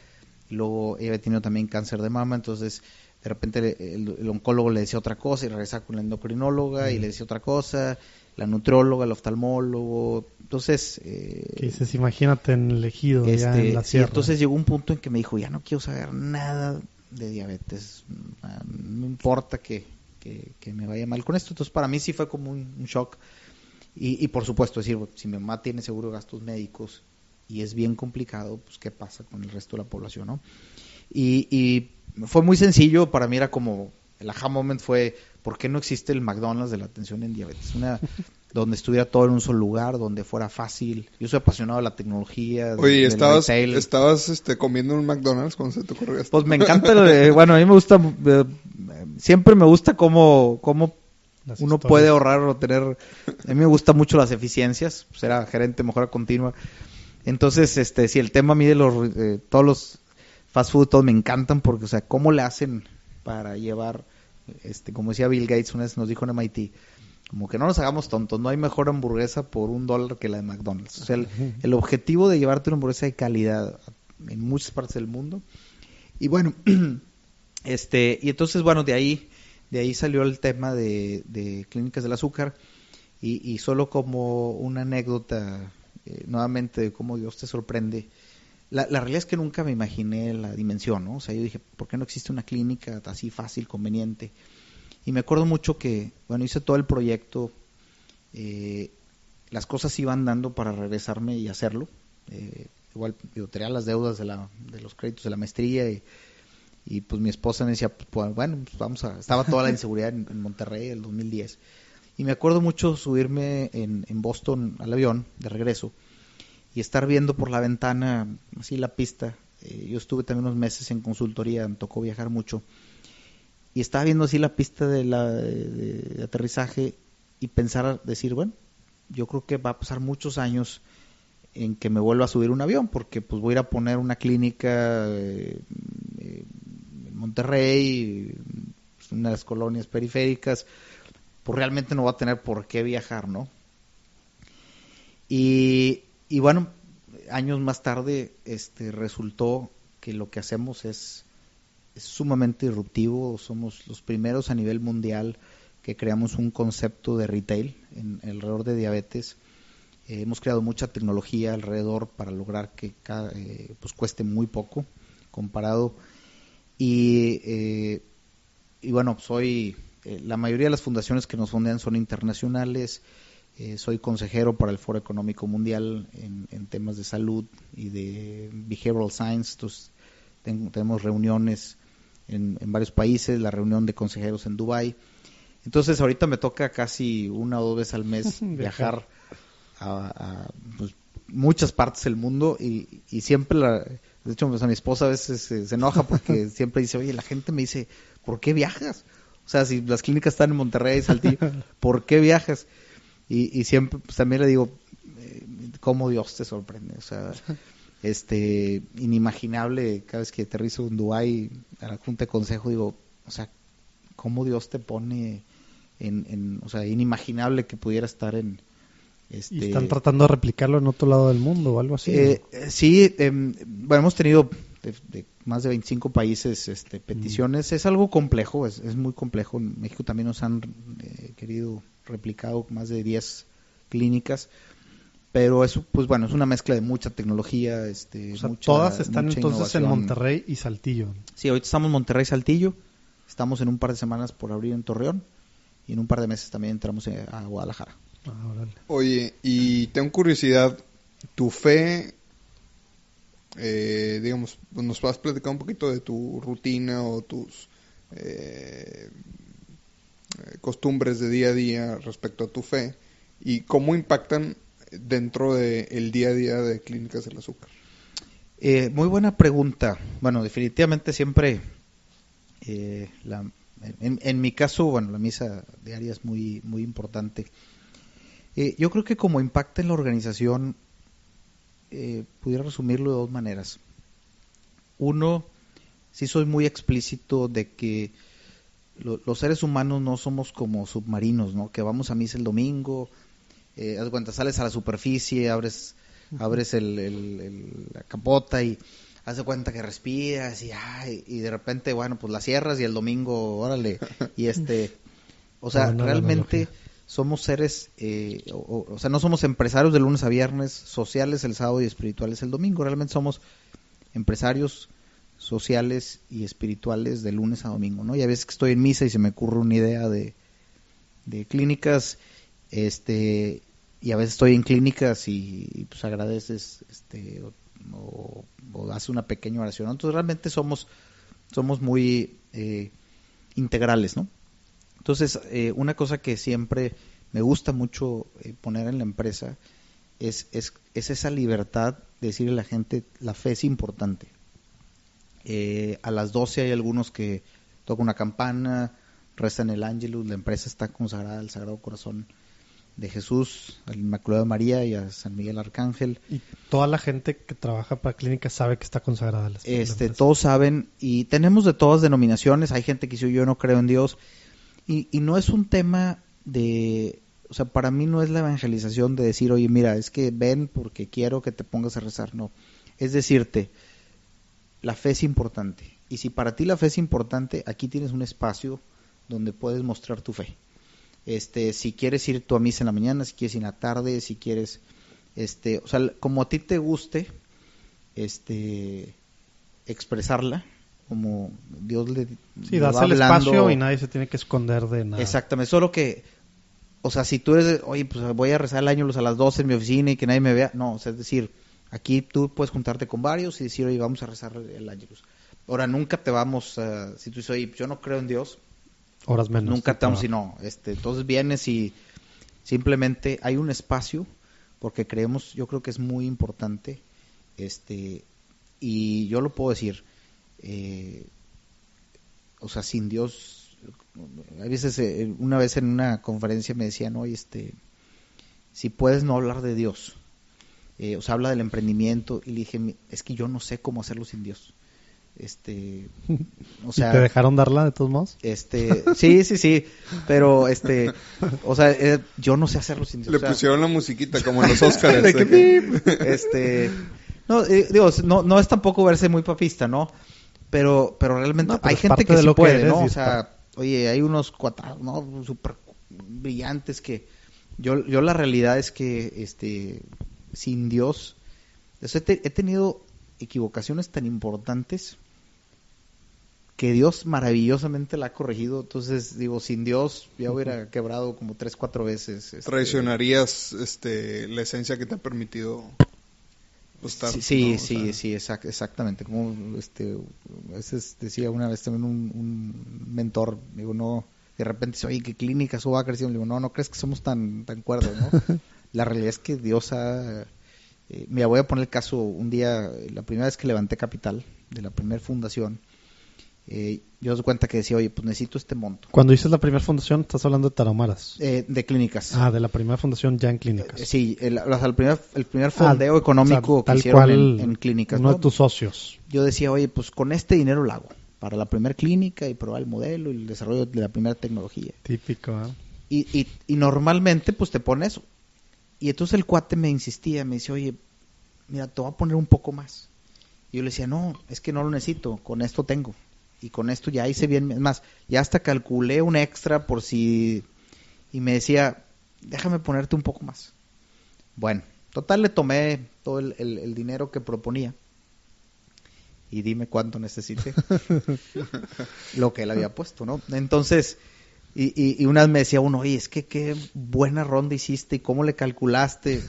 y luego ella había tenido también cáncer de mama, entonces de repente el oncólogo le decía otra cosa y regresaba con la endocrinóloga y le decía otra cosa, la nutrióloga, el oftalmólogo, entonces... ¿Qué dices? Imagínate en el ejido, ya en la sierra. Entonces llegó un punto en que me dijo, ya no quiero saber nada de diabetes, no importa que me vaya mal con esto. Entonces para mí sí fue como un shock. Y por supuesto, decir, si mi mamá tiene seguro de gastos médicos y es bien complicado, pues qué pasa con el resto de la población, ¿no? Y fue muy sencillo, para mí era como, el aha moment fue, ¿por qué no existe el McDonald's de la atención en diabetes? Donde estuviera todo en un solo lugar, donde fuera fácil. Yo soy apasionado de la tecnología. Oye, ¿estabas comiendo en un McDonald's cuando se te ocurrió esto? Pues me encanta, bueno, a mí me gusta, siempre me gusta cómo uno puede ahorrar o tener, a mí me gustan mucho las eficiencias, pues era gerente de mejora continua. Entonces, si el tema a mí de todos los fast food, todos me encantan porque, o sea, cómo le hacen para llevar, como decía Bill Gates una vez nos dijo en MIT, como que no nos hagamos tontos, no hay mejor hamburguesa por $1 que la de McDonald's. O sea, el objetivo de llevarte una hamburguesa de calidad en muchas partes del mundo. Y bueno, y entonces, bueno, de ahí salió el tema de Clínicas del Azúcar y solo como una anécdota, nuevamente, de cómo Dios te sorprende. La realidad es que nunca me imaginé la dimensión, ¿no? O sea, yo dije, ¿por qué no existe una clínica así fácil, conveniente? Y me acuerdo mucho que, bueno, hice todo el proyecto, las cosas iban dando para regresarme y hacerlo. Igual, yo tenía las deudas de los créditos de la maestría y pues mi esposa me decía, pues, bueno, pues estaba toda la inseguridad en Monterrey el 2010. Y me acuerdo mucho subirme en Boston al avión de regreso y estar viendo por la ventana así la pista. Yo estuve también unos meses en consultoría, me tocó viajar mucho. Y estaba viendo así la pista de aterrizaje y decir, bueno, yo creo que va a pasar muchos años en que me vuelva a subir un avión, porque pues voy a ir a poner una clínica en Monterrey, una de las colonias periféricas, pues realmente no va a tener por qué viajar, ¿no? Y bueno, años más tarde resultó que lo que hacemos es sumamente disruptivo. Somos los primeros a nivel mundial que creamos un concepto de retail alrededor de diabetes. Hemos creado mucha tecnología alrededor para lograr que pues cueste muy poco comparado. Y bueno, la mayoría de las fundaciones que nos fondean son internacionales. Soy consejero para el Foro Económico Mundial en temas de salud y de behavioral science. Entonces, tenemos reuniones en varios países, la reunión de consejeros en Dubái. Entonces ahorita me toca casi 1 o 2 veces al mes viajar a pues, muchas partes del mundo y siempre, de hecho, pues, a mi esposa a veces se enoja porque siempre dice, oye, la gente me dice, ¿por qué viajas? O sea, si las clínicas están en Monterrey, Saltillo, ¿por qué viajas? Y siempre pues, también le digo, cómo Dios te sorprende, o sea... inimaginable. Cada vez que aterrizo en Dubái a la junta de consejo, digo, o sea, cómo Dios te pone o sea, inimaginable que pudiera estar en ¿Y están tratando de replicarlo en otro lado del mundo o algo así? Sí, bueno, hemos tenido de más de 25 países peticiones. Es algo complejo, es muy complejo. En México también nos han querido replicado más de 10 clínicas. Pero eso, pues bueno, es una mezcla de mucha tecnología. O sea, todas están entonces innovación. En Monterrey y Saltillo. Sí, ahorita estamos en Monterrey y Saltillo. Estamos en un par de semanas por abrir en Torreón. Y en un par de meses también entramos a Guadalajara. Oye, y tengo curiosidad, tu fe, digamos, nos vas a platicar un poquito de tu rutina o tus costumbres de día a día respecto a tu fe y cómo impactan dentro del día a día de Clínicas del Azúcar. Muy buena pregunta. Bueno, definitivamente siempre, en mi caso, bueno, la misa diaria es muy, muy importante. Yo creo que como impacta en la organización, pudiera resumirlo de 2 maneras. Uno, sí soy muy explícito de que los seres humanos no somos como submarinos, ¿no? Que vamos a misa el domingo, haz de cuenta, sales a la superficie, abres la capota y haz de cuenta que respiras y de repente, bueno, pues la cierras y el domingo, órale, y o sea, realmente somos seres, o sea, no somos empresarios de lunes a viernes, sociales el sábado y espirituales el domingo, realmente somos empresarios sociales y espirituales de lunes a domingo, ¿no? Y a veces que estoy en misa y se me ocurre una idea de clínicas, y a veces estoy en clínicas y pues agradeces, o haces una pequeña oración, ¿no? Entonces realmente somos muy integrales, ¿no? Entonces, una cosa que siempre me gusta mucho poner en la empresa es esa libertad de decirle a la gente, la fe es importante. A las 12 hay algunos que tocan una campana, rezan el Ángelus, la empresa está consagrada al Sagrado Corazón de Jesús, al Inmaculado de María y a San Miguel Arcángel. Y toda la gente que trabaja para clínicas sabe que está consagrada la empresa. Todos saben, y tenemos de todas denominaciones, hay gente que dice yo no creo en Dios, y no es un tema de, o sea, para mí no es la evangelización de decir, oye, mira, es que ven porque quiero que te pongas a rezar, no, es decirte, la fe es importante, y si para ti la fe es importante, aquí tienes un espacio donde puedes mostrar tu fe. Si quieres ir tú a misa en la mañana, si quieres ir en la tarde, si quieres, o sea, como a ti te guste, expresarla, como Dios le das el espacio y nadie se tiene que esconder de nada. Exactamente, solo que, o sea, si tú eres, oye, pues voy a rezar el Ángelus a las 12 en mi oficina y que nadie me vea, no, o sea, es decir, aquí tú puedes juntarte con varios y decir, oye, vamos a rezar el Ángelus. Ahora, nunca te vamos, si tú dices, oye, yo no creo en Dios, horas menos. Nunca te vamos, sino, entonces vienes y simplemente hay un espacio, porque creemos, yo creo que es muy importante, y yo lo puedo decir, o sea, sin Dios, a veces, una vez en una conferencia me decían, oye, si puedes no hablar de Dios, o sea, habla del emprendimiento, y le dije, es que yo no sé cómo hacerlo sin Dios. O sea, ¿y te dejaron darla de todos modos? Sí, pero o sea, yo no sé hacerlo sin Dios. Le pusieron la musiquita como en los Óscares. No, digo, no es tampoco verse muy papista, ¿no? Pero realmente hay gente que sí puede, ¿no? O sea, oye, hay unos cuatro, ¿no? Súper brillantes que yo la realidad es que sin Dios, he tenido equivocaciones tan importantes que Dios maravillosamente la ha corregido. Entonces, digo, sin Dios ya hubiera quebrado como 3-4 veces. Traicionarías la esencia que te ha permitido estar. Sí, exactamente. Como a veces decía una vez también un mentor, digo, no, de repente dice, oye, ¿qué clínicas o va creciendo? Digo, no crees que somos tan cuerdos, ¿no? La realidad es que Dios ha... mira, voy a poner el caso, un día, la primera vez que levanté capital de la primera fundación, yo doy cuenta que decía, oye, pues necesito este monto. Cuando dices la primera fundación, estás hablando de Tarahumaras. De clínicas. De la primera fundación ya en clínicas. Sí, el primer fondeo económico, o sea, que hicieron cual, en clínicas. Uno de tus socios. Yo decía, oye, pues con este dinero lo hago para la primera clínica y probar el modelo y el desarrollo de la primera tecnología. Típico, Y normalmente, pues te pone eso. Y entonces el cuate me insistía, me dice, oye, mira, te voy a poner un poco más. Y yo le decía, no, es que no lo necesito, con esto tengo. Y con esto ya hice bien, es más, ya hasta calculé un extra por si... Y me decía, déjame ponerte un poco más. Bueno, total le tomé todo el dinero que proponía. Y dime cuánto necesité. Lo que él había puesto, ¿no? Entonces... Y una vez me decía uno, oye, es que qué buena ronda hiciste y cómo le calculaste.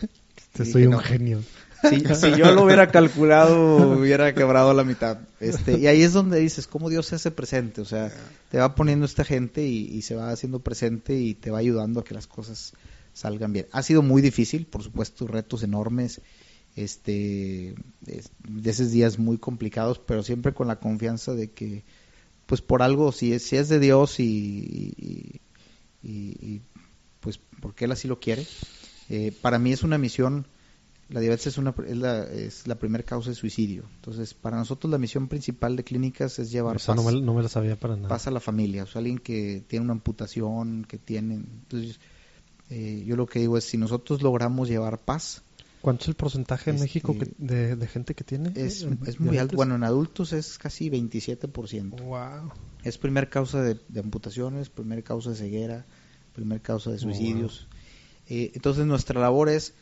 Soy un genio. Si yo lo hubiera calculado, hubiera quebrado la mitad. Y ahí es donde dices, cómo Dios se hace presente. O sea, te va poniendo esta gente y se va haciendo presente y te va ayudando a que las cosas salgan bien. Ha sido muy difícil, por supuesto, retos enormes, de esos días muy complicados, pero siempre con la confianza de que pues por algo, si es de Dios y pues porque Él así lo quiere. Para mí es una misión La diabetes es la primera causa de suicidio. Entonces, para nosotros la misión principal de clínicas es llevar paz. No me la sabía para nada. Paz a la familia, o sea, alguien que tiene una amputación, que tiene... Entonces, yo lo que digo es, si nosotros logramos llevar paz... ¿Cuánto es el porcentaje en México de gente que tiene? Es muy alto. Bueno, en adultos es casi 27%. Wow. Es primer causa de amputaciones, primer causa de ceguera, primer causa de suicidios. Wow. Entonces, nuestra labor es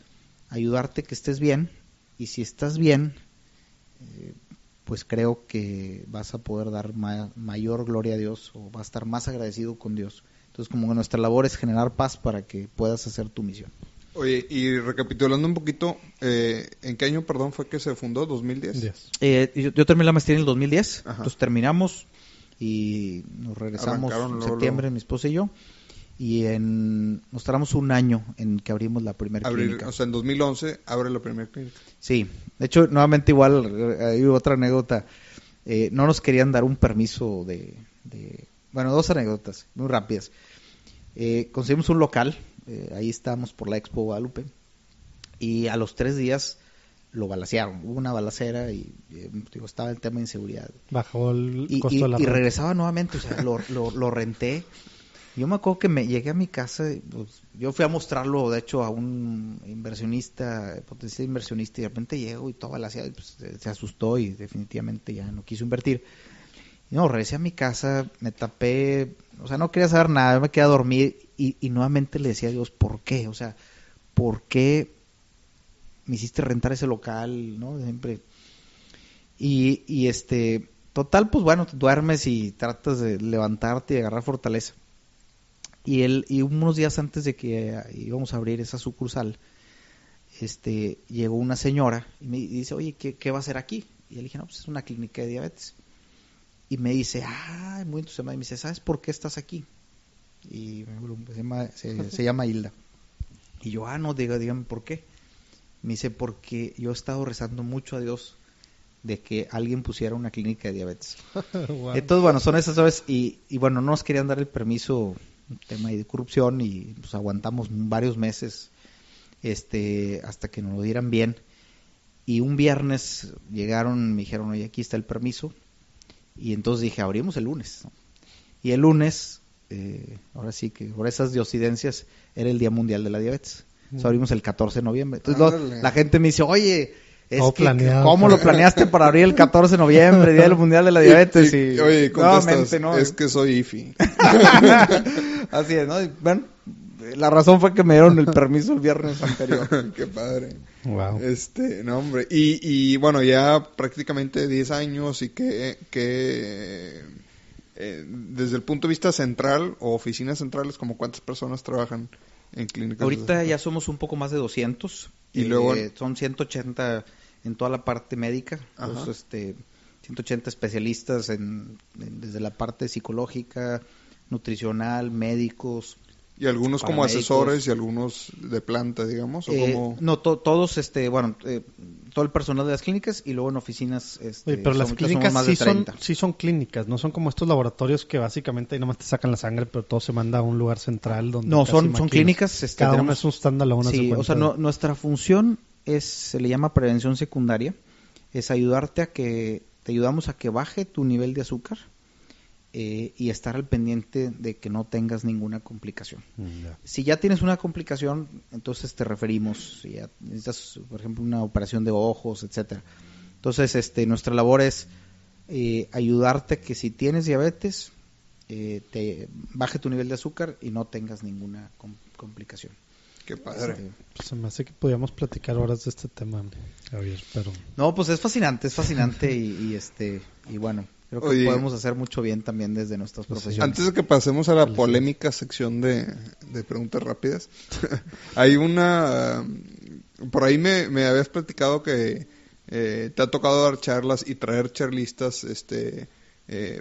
ayudarte que estés bien, y si estás bien, pues creo que vas a poder dar mayor gloria a Dios, o vas a estar más agradecido con Dios. Entonces, como que nuestra labor es generar paz para que puedas hacer tu misión. Oye, y recapitulando un poquito, ¿en qué año, perdón, fue que se fundó? ¿2010? Yo terminé la maestría en el 2010, Ajá. Entonces terminamos y nos regresamos en septiembre, mi esposa y yo. Y nos tardamos un año en que abrimos la primera clínica. O sea, en 2011 abre la primera clínica. Sí, de hecho, nuevamente igual, hay otra anécdota. No nos querían dar un permiso bueno, dos anécdotas muy rápidas. Conseguimos un local, ahí estábamos por la Expo Guadalupe, y a los 3 días lo balacearon. Hubo una balacera y estaba el tema de inseguridad. Bajó el costo de la renta. Y regresaba nuevamente, o sea, lo renté. Yo me acuerdo que llegué a mi casa, pues, yo fui a mostrarlo, de hecho, a un potencial inversionista, y de repente llego y todo balaceado, y pues, se asustó y definitivamente ya no quiso invertir. Y no, regresé a mi casa, me tapé, o sea, no quería saber nada, me quedé a dormir y nuevamente le decía a Dios, ¿por qué? O sea, ¿por qué me hiciste rentar ese local, no? Siempre. Y total, pues bueno, duermes y tratas de levantarte y agarrar fortaleza. Y unos días antes de que íbamos a abrir esa sucursal, llegó una señora y me dice, oye, ¿qué va a hacer aquí? Y le dije, no, pues es una clínica de diabetes. Y me dice, muy entusiasmada, y me dice, ¿sabes por qué estás aquí? Y se llama Hilda. Y yo, no, dígame por qué. Me dice, porque yo he estado rezando mucho a Dios de que alguien pusiera una clínica de diabetes. Wow. Entonces, bueno, son esas veces, y bueno, no nos querían dar el permiso, un tema de corrupción, y pues aguantamos varios meses hasta que nos lo dieran bien. Y un viernes llegaron, me dijeron, oye, aquí está el permiso. Y entonces dije, abrimos el lunes, ¿no? Y el lunes, ahora sí que por esas diosidencias, era el Día Mundial de la Diabetes. Entonces abrimos el 14 de noviembre. Entonces la gente me dice, oye, ¿cómo lo planeaste para abrir el 14 de noviembre, Día Mundial de la Diabetes? Y oye, contestas, ¿no? Es que soy IFI. Así es, ¿no? Y, bueno, la razón fue que me dieron el permiso el viernes anterior. Qué padre. Wow. No, hombre. Y bueno, ya prácticamente 10 años, y que desde el punto de vista central o oficinas centrales, ¿como cuántas personas trabajan en clínicas? Ahorita ya somos un poco más de 200. Y luego son 180 en toda la parte médica. Entonces, 180 especialistas desde la parte psicológica, nutricional, médicos. ¿Y algunos como asesores y algunos de planta, digamos? ¿O como... No, todos, todo el personal de las clínicas, y luego en oficinas. Oye, pero las clínicas sí son clínicas, no son como estos laboratorios que básicamente ahí nomás te sacan la sangre, pero todo se manda a un lugar central donde. No, son clínicas. Cada uno es un standalone. Sí, o sea, nuestra función se le llama prevención secundaria, es ayudarte te ayudamos a que baje tu nivel de azúcar. Y estar al pendiente de que no tengas ninguna complicación. Yeah. Si ya tienes una complicación, entonces te referimos. Si ya necesitas, por ejemplo, una operación de ojos, etcétera. Entonces, nuestra labor es ayudarte a que si tienes diabetes, te baje tu nivel de azúcar y no tengas ninguna complicación. Qué padre. Pues se me hace que podíamos platicar horas de este tema, Javier, pero... No, pues es fascinante y bueno... Creo que podemos hacer mucho bien también desde nuestras profesiones. Antes de que pasemos a la polémica sección de preguntas rápidas, hay una... Por ahí me habías platicado que te ha tocado dar charlas y traer charlistas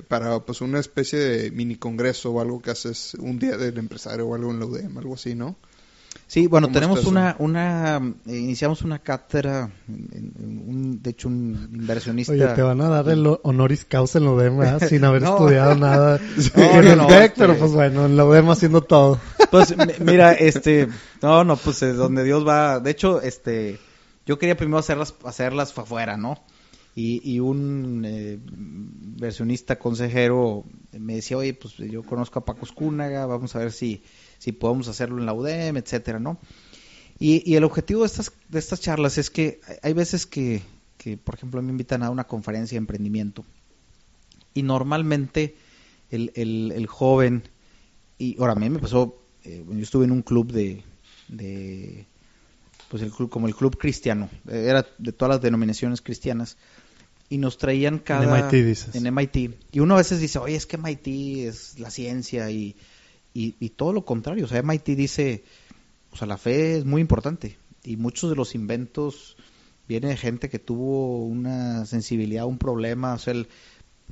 para pues una especie de mini congreso o algo que haces un día del empresario o algo en la UDEM, algo así, ¿no? Sí, bueno, tenemos iniciamos una cátedra, de hecho un inversionista... Oye, te van a dar el honoris causa en la UDEM, sin haber estudiado nada en el TEC, pero pues bueno, en la UDEM haciendo todo. Pues mira, pues es donde Dios va. De hecho, yo quería primero hacerlas afuera, ¿no? Y un versionista consejero me decía, oye, pues yo conozco a Paco Escúnaga, vamos a ver si podemos hacerlo en la UDEM, etcétera, ¿no? Y el objetivo de estas charlas es que hay veces que, por ejemplo, me invitan a una conferencia de emprendimiento y normalmente el joven, y ahora a mí me pasó, yo estuve en un club pues el club, como el club cristiano, era de todas las denominaciones cristianas, y nos traían en MIT, dices. En MIT, y uno a veces dice, oye, es que MIT es la ciencia, y todo lo contrario, o sea, MIT dice, o sea, la fe es muy importante, y muchos de los inventos vienen de gente que tuvo una sensibilidad, un problema, o sea,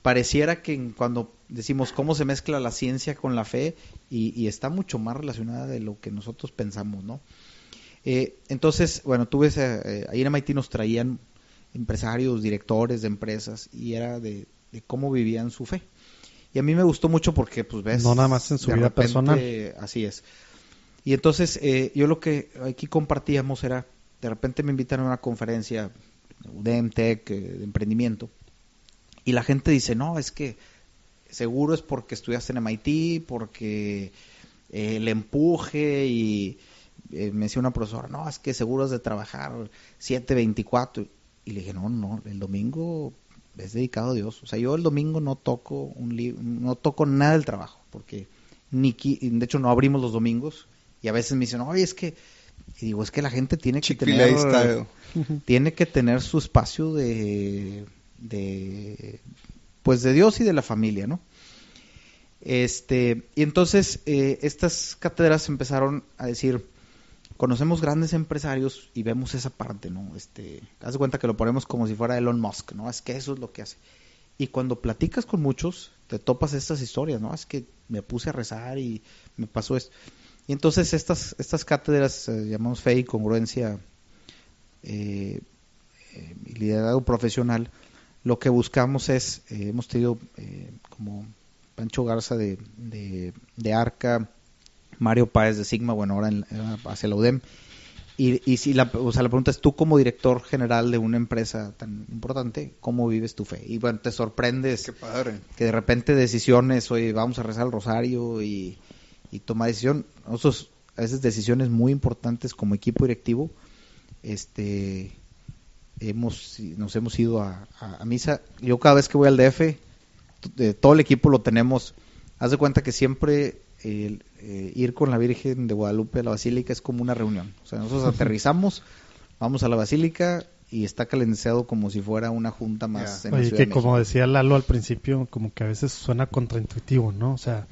pareciera que cuando decimos cómo se mezcla la ciencia con la fe, y está mucho más relacionada de lo que nosotros pensamos, ¿no? Entonces, bueno, ahí en MIT nos traían empresarios, directores de empresas, y era de cómo vivían su fe. Y a mí me gustó mucho porque, pues, ves... No nada más en su vida personal. Así es. Y entonces, yo lo que aquí compartíamos era, de repente me invitan a una conferencia de MTech, de emprendimiento, y la gente dice, no, es que seguro es porque estudiaste en MIT, porque el empuje, y me decía una profesora, no, es que seguro es de trabajar 7/24, y le dije, no, el domingo es dedicado a Dios, o sea, yo el domingo no toco no toco nada del trabajo, porque de hecho no abrimos los domingos, y a veces me dicen, oye, es que, y digo, es que la gente tiene que tener su espacio de Dios y de la familia, ¿no? Y entonces estas cátedras empezaron a decir, conocemos grandes empresarios y vemos esa parte, ¿no? Haz de cuenta que lo ponemos como si fuera Elon Musk, ¿no? Es que eso es lo que hace. Y cuando platicas con muchos, te topas estas historias, ¿no? Es que me puse a rezar y me pasó esto. Y entonces estas cátedras, llamamos fe y congruencia, y liderazgo profesional, lo que buscamos es, hemos tenido como Pancho Garza de Arca, Mario Páez de Sigma, bueno, ahora hacia la UDEM, y si la pregunta es, tú como director general de una empresa tan importante, ¿cómo vives tu fe? Y bueno, te sorprendes. Qué padre. Que de repente decisiones, oye, vamos a rezar el rosario y tomar decisión. Nosotros, a veces decisiones muy importantes como equipo directivo, nos hemos ido a misa. Yo cada vez que voy al DF, todo el equipo lo tenemos. Haz de cuenta que siempre ir con la Virgen de Guadalupe a la Basílica es como una reunión. O sea, nosotros aterrizamos, vamos a la Basílica y está calendarizado como si fuera una junta más en la Ciudad de México. Como decía Lalo al principio, como que a veces suena contraintuitivo, ¿no? O sea,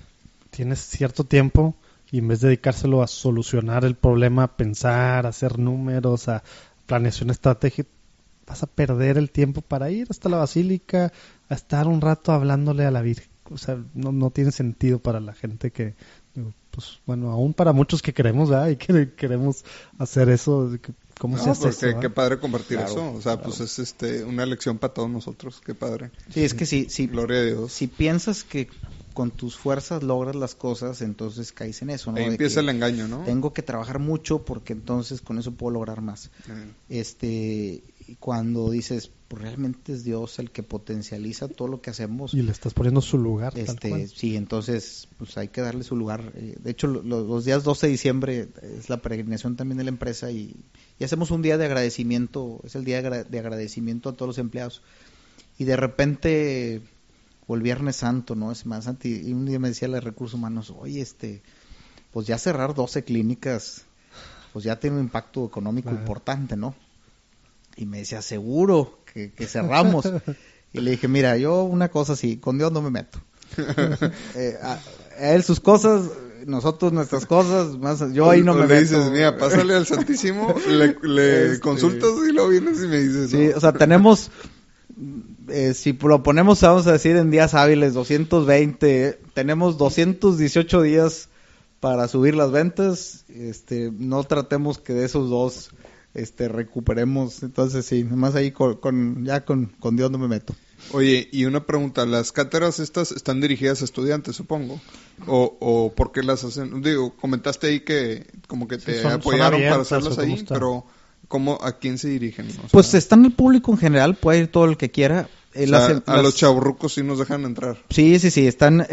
tienes cierto tiempo y en vez de dedicárselo a solucionar el problema, a pensar, a hacer números, a planeación estratégica, vas a perder el tiempo para ir hasta la Basílica, a estar un rato hablándole a la Virgen. O sea, no tiene sentido para la gente que, pues bueno, aún para muchos que queremos, ¿verdad? Y que queremos hacer eso, ¿cómo se hace eso? Qué padre compartir eso, o sea, pues es una lección para todos nosotros, qué padre. Sí, es que si gloria a Dios. Si piensas que con tus fuerzas logras las cosas, entonces caes en eso, ¿no? Ahí empieza el engaño, ¿no? Tengo que trabajar mucho porque entonces con eso puedo lograr más. Cuando dices, pues realmente es Dios el que potencializa todo lo que hacemos. Y le estás poniendo su lugar. Tal cual. Sí, entonces pues hay que darle su lugar. De hecho, los días 12 de diciembre es la peregrinación también de la empresa y hacemos un día de agradecimiento, es el día de agradecimiento a todos los empleados. Y de repente, o el Viernes Santo, ¿no? Es más, y un día me decía la de Recursos Humanos, oye, pues ya cerrar 12 clínicas, pues ya tiene un impacto económico importante, ¿no? Y me decía, seguro que cerramos. Y le dije, mira, yo una cosa así, con Dios no me meto. A él sus cosas, nosotros nuestras cosas, más yo ahí no me meto. Le dices, mira, pásale al Santísimo, le consultas y lo vienes y me dices, ¿no? Sí, o sea, tenemos, si lo ponemos, vamos a decir, en días hábiles, 220, tenemos 218 días para subir las ventas, no tratemos que de esos dos recuperemos. Entonces sí, nomás ahí con Dios no me meto. Oye, y una pregunta, ¿las cátedras estas están dirigidas a estudiantes, supongo? ¿O por qué las hacen? Digo, comentaste ahí que como que te apoyaron para hacerlas ahí, pero ¿A quién se dirigen? Pues está en el público en general, puede ir todo el que quiera. A los chavorrucos sí nos dejan entrar. Sí, están...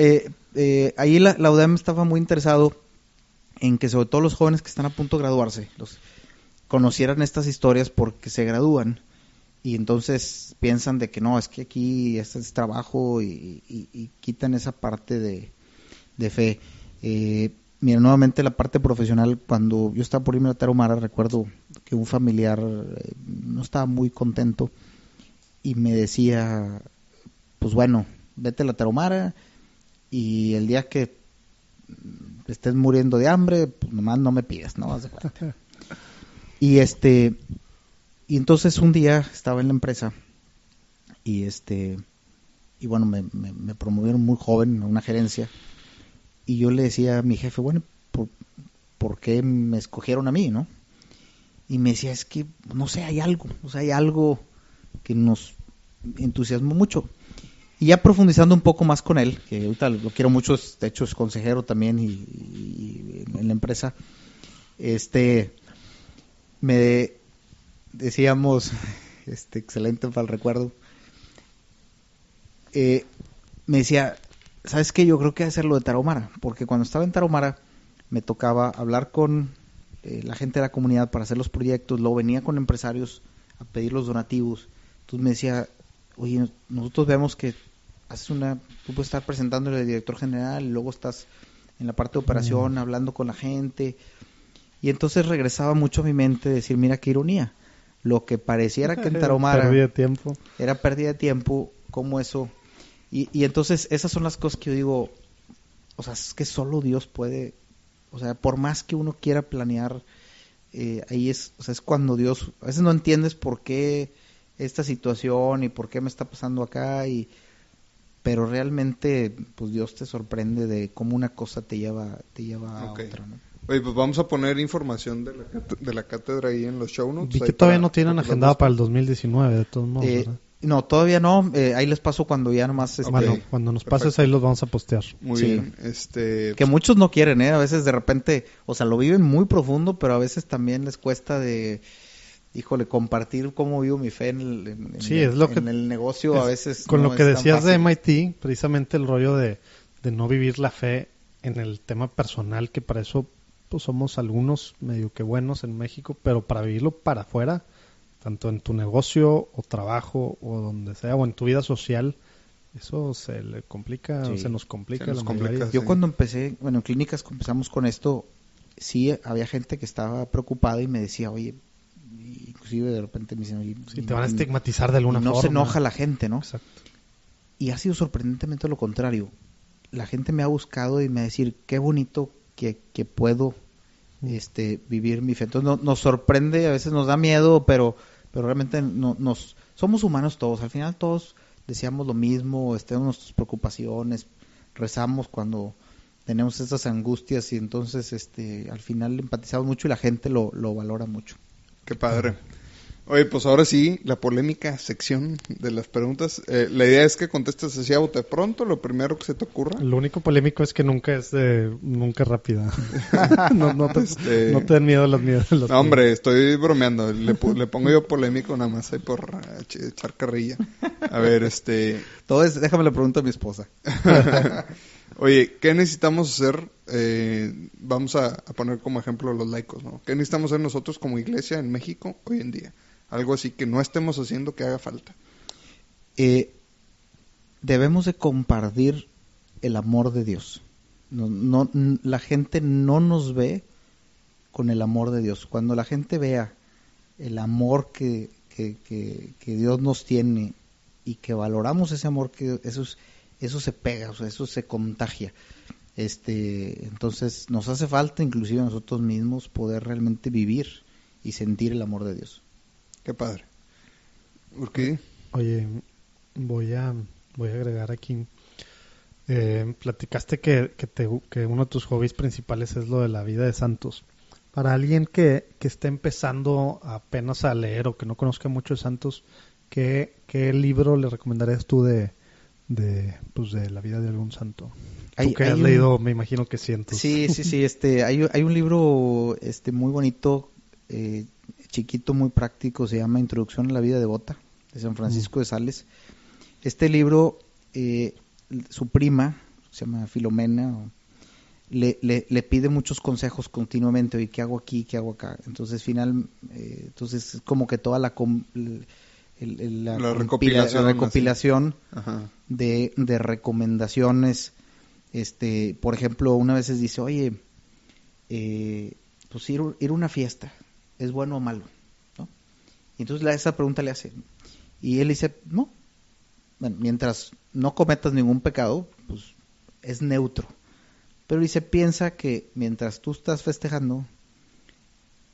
ahí la UDEM estaba muy interesado en que sobre todo los jóvenes que están a punto de graduarse, conocieran estas historias porque se gradúan y entonces piensan de que no, es que aquí este es trabajo y quitan esa parte de fe. Mira, nuevamente la parte profesional, cuando yo estaba por irme a Tarahumara, recuerdo que un familiar no estaba muy contento y me decía, pues bueno, vete a la Tarahumara y el día que estés muriendo de hambre, pues nomás no me pidas, ¿no? Haz de cuenta. Y entonces un día estaba en la empresa y bueno, me promovieron muy joven a una gerencia y yo le decía a mi jefe, bueno, ¿por qué me escogieron a mí, no? Y me decía, es que, no sé, hay algo que nos entusiasmó mucho. Y ya profundizando un poco más con él, que ahorita lo quiero mucho, de hecho es consejero también y en la empresa, me decíamos, excelente para el recuerdo, me decía, ¿sabes qué? Yo creo que hay que hacer lo de Tarahumara, porque cuando estaba en Tarahumara me tocaba hablar con la gente de la comunidad para hacer los proyectos, luego venía con empresarios a pedir los donativos, entonces me decía, oye, nosotros vemos que tú puedes estar presentándole al director general y luego estás en la parte de operación hablando con la gente, y entonces regresaba mucho a mi mente decir, mira qué ironía, lo que pareciera que en Tarahumara era pérdida de tiempo, como eso, y entonces esas son las cosas que yo digo, o sea, es que solo Dios puede, o sea, por más que uno quiera planear, ahí es cuando Dios, a veces no entiendes por qué esta situación y por qué me está pasando acá, pero realmente pues Dios te sorprende de cómo una cosa te lleva a otra, ¿no? Oye, pues vamos a poner información de la cátedra ahí en los show notes. Vi que todavía no tienen agendado para el 2019, de todos modos, ¿verdad? No, todavía no. Ahí les paso cuando ya nomás... Bueno, cuando nos pases ahí los vamos a postear. Muy bien. Que muchos no quieren, A veces de repente, o sea, lo viven muy profundo, pero a veces también les cuesta compartir cómo vivo mi fe en el negocio. A veces con no lo que es decías tan de fácil. MIT, precisamente el rollo de no vivir la fe en el tema personal, que para eso pues somos algunos medio que buenos en México, pero para vivirlo para afuera, tanto en tu negocio o trabajo o donde sea, o en tu vida social, eso se le complica, se nos complica la mayoría. Yo cuando empecé, en clínicas empezamos con esto, sí había gente que estaba preocupada y me decía, oye, inclusive de repente me dicen, oye, te van a estigmatizar de alguna forma. No se enoja la gente, ¿no? Exacto. Y ha sido sorprendentemente lo contrario. La gente me ha buscado y me ha decir, qué bonito que puedo vivir mi fe. Entonces nos sorprende, a veces nos da miedo, pero realmente somos humanos todos. Al final todos deseamos lo mismo, tenemos nuestras preocupaciones, rezamos cuando tenemos estas angustias y entonces al final empatizamos mucho y la gente lo valora mucho. Qué padre. Oye, pues ahora sí, la polémica sección de las preguntas. La idea es que contestes así a bote pronto, lo primero que se te ocurra. Lo único polémico es que nunca rápida. no te den miedo los miedos. No, hombre, estoy bromeando. Le pongo yo polémico nada más ahí por echar carrilla. A ver, déjame le pregunto a mi esposa. Oye, ¿qué necesitamos hacer? Vamos a poner como ejemplo los laicos, ¿no? ¿Qué necesitamos hacer nosotros como iglesia en México hoy en día? Algo así que no estemos haciendo que haga falta. Debemos de compartir el amor de Dios. La gente no nos ve con el amor de Dios. Cuando la gente vea el amor que Dios nos tiene y que valoramos ese amor, que eso se pega, o sea, eso se contagia. Entonces nos hace falta inclusive a nosotros mismos poder realmente vivir y sentir el amor de Dios. Qué padre. ¿Por qué? Oye, voy a agregar aquí. Platicaste que uno de tus hobbies principales es lo de la vida de santos. Para alguien que esté empezando apenas a leer o que no conozca mucho de santos, ¿qué libro le recomendarías tú de la vida de algún santo? Tú que has leído, me imagino que cientos. Sí. Hay un libro muy bonito, chiquito, muy práctico, se llama Introducción a la vida devota, de San Francisco de Sales. Este libro, su prima, se llama Filomena, le pide muchos consejos continuamente. Oye, ¿qué hago aquí? ¿Qué hago acá? Entonces, entonces es como que toda la recopilación de recomendaciones. Por ejemplo, una vez dice, oye, pues ir a una fiesta, ¿es bueno o malo? ¿No? Y entonces esa pregunta le hace. Y él dice, no. Bueno, mientras no cometas ningún pecado, pues es neutro. Pero dice, piensa que mientras tú estás festejando,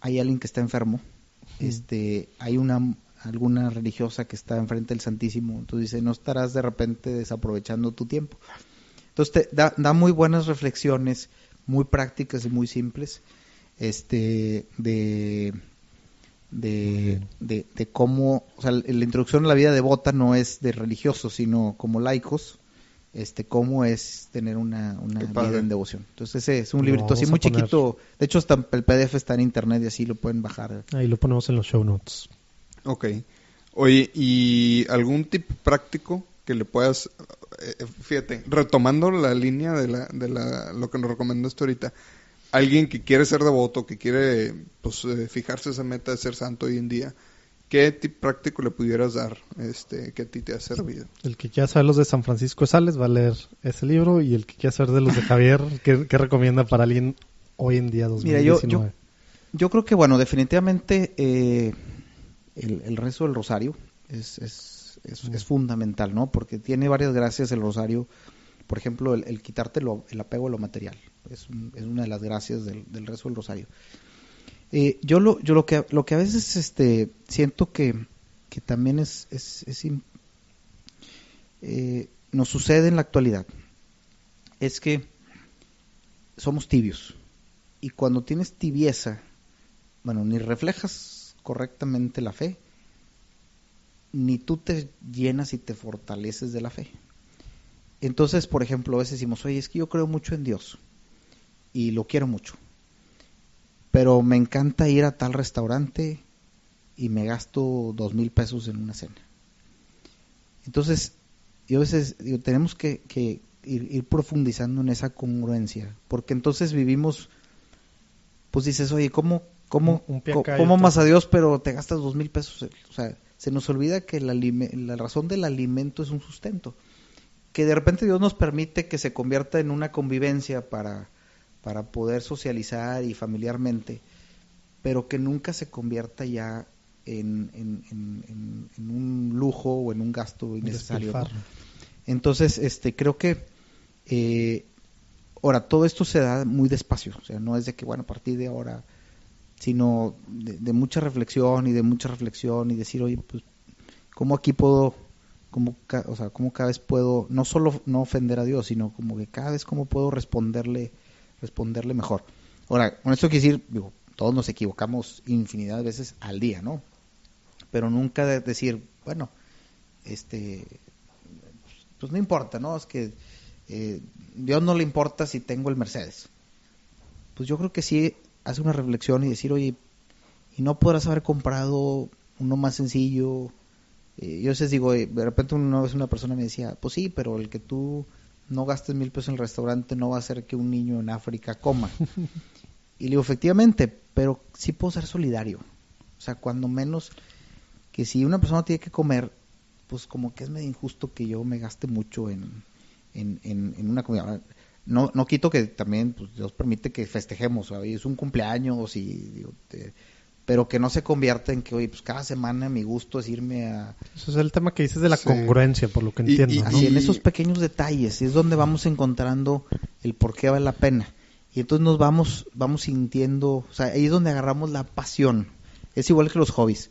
hay alguien que está enfermo, hay alguna religiosa que está enfrente del Santísimo, entonces dice, no estarás de repente desaprovechando tu tiempo. Entonces da muy buenas reflexiones, muy prácticas y muy simples, de cómo, o sea, la introducción a la vida devota no es de religiosos, sino como laicos, cómo es tener una vida en devoción. Entonces ese es un librito así muy chiquito, de hecho hasta el PDF está en internet y así lo pueden bajar. Ahí lo ponemos en los show notes. Ok. Oye, ¿y algún tip práctico que le puedas, fíjate, retomando la línea de lo que nos recomendaste ahorita, alguien que quiere ser devoto, que quiere pues fijarse esa meta de ser santo hoy en día, ¿qué tip práctico le pudieras dar que a ti te ha servido? El que quiera saber los de San Francisco de Sales va a leer ese libro, y el que quiera saber de los de Javier, ¿qué recomienda para alguien hoy en día 2019? Mira, yo creo que, bueno, definitivamente el rezo del rosario es fundamental, ¿no? Porque tiene varias gracias el rosario. Por ejemplo, el quitarte el apego a lo material es una de las gracias del rezo del rosario. Yo lo que a veces siento que también nos sucede en la actualidad es que somos tibios, y cuando tienes tibieza, bueno, ni reflejas correctamente la fe, ni tú te llenas y te fortaleces de la fe. Entonces, por ejemplo, a veces decimos, oye, es que yo creo mucho en Dios y lo quiero mucho, pero me encanta ir a tal restaurante y me gasto 2,000 pesos en una cena. Entonces, yo a veces digo, tenemos que ir profundizando en esa congruencia, porque entonces vivimos, pues dices, oye, ¿cómo amas a Dios pero te gastas 2,000 pesos? O sea, se nos olvida que la razón del alimento es un sustento, que de repente Dios nos permite que se convierta en una convivencia para poder socializar y familiarmente, pero que nunca se convierta ya en un lujo o en un gasto innecesario, ¿no? Entonces, creo que ahora todo esto se da muy despacio, o sea, no es de que, bueno, a partir de ahora, sino de mucha reflexión y decir, oye, pues, ¿cómo aquí puedo, cómo cada vez puedo, no solo no ofender a Dios, sino como que cada vez cómo puedo responderle mejor? Ahora, con esto quiero decir, digo, todos nos equivocamos infinidad de veces al día, ¿no? Pero nunca decir, bueno, pues no importa, ¿no? Es que Dios no le importa si tengo el Mercedes. Pues yo creo que sí hace una reflexión y decir, oye, ¿y no podrás haber comprado uno más sencillo? Yo a veces digo, de repente una vez una persona me decía, pues sí, pero el que tú no gastes 1,000 pesos en el restaurante no va a hacer que un niño en África coma. Y le digo, efectivamente, pero sí puedo ser solidario. O sea, cuando menos, que si una persona tiene que comer, pues como que es medio injusto que yo me gaste mucho en una comida. No quito que también pues, Dios permite que festejemos, ¿sabes? Es un cumpleaños, pero que no se convierta en que, oye, pues cada semana mi gusto es irme a... Eso es el tema que dices de la congruencia, por lo que entiendo. Así, en esos pequeños detalles es donde vamos encontrando el por qué vale la pena. Y entonces nos vamos sintiendo, o sea, ahí es donde agarramos la pasión. Es igual que los hobbies.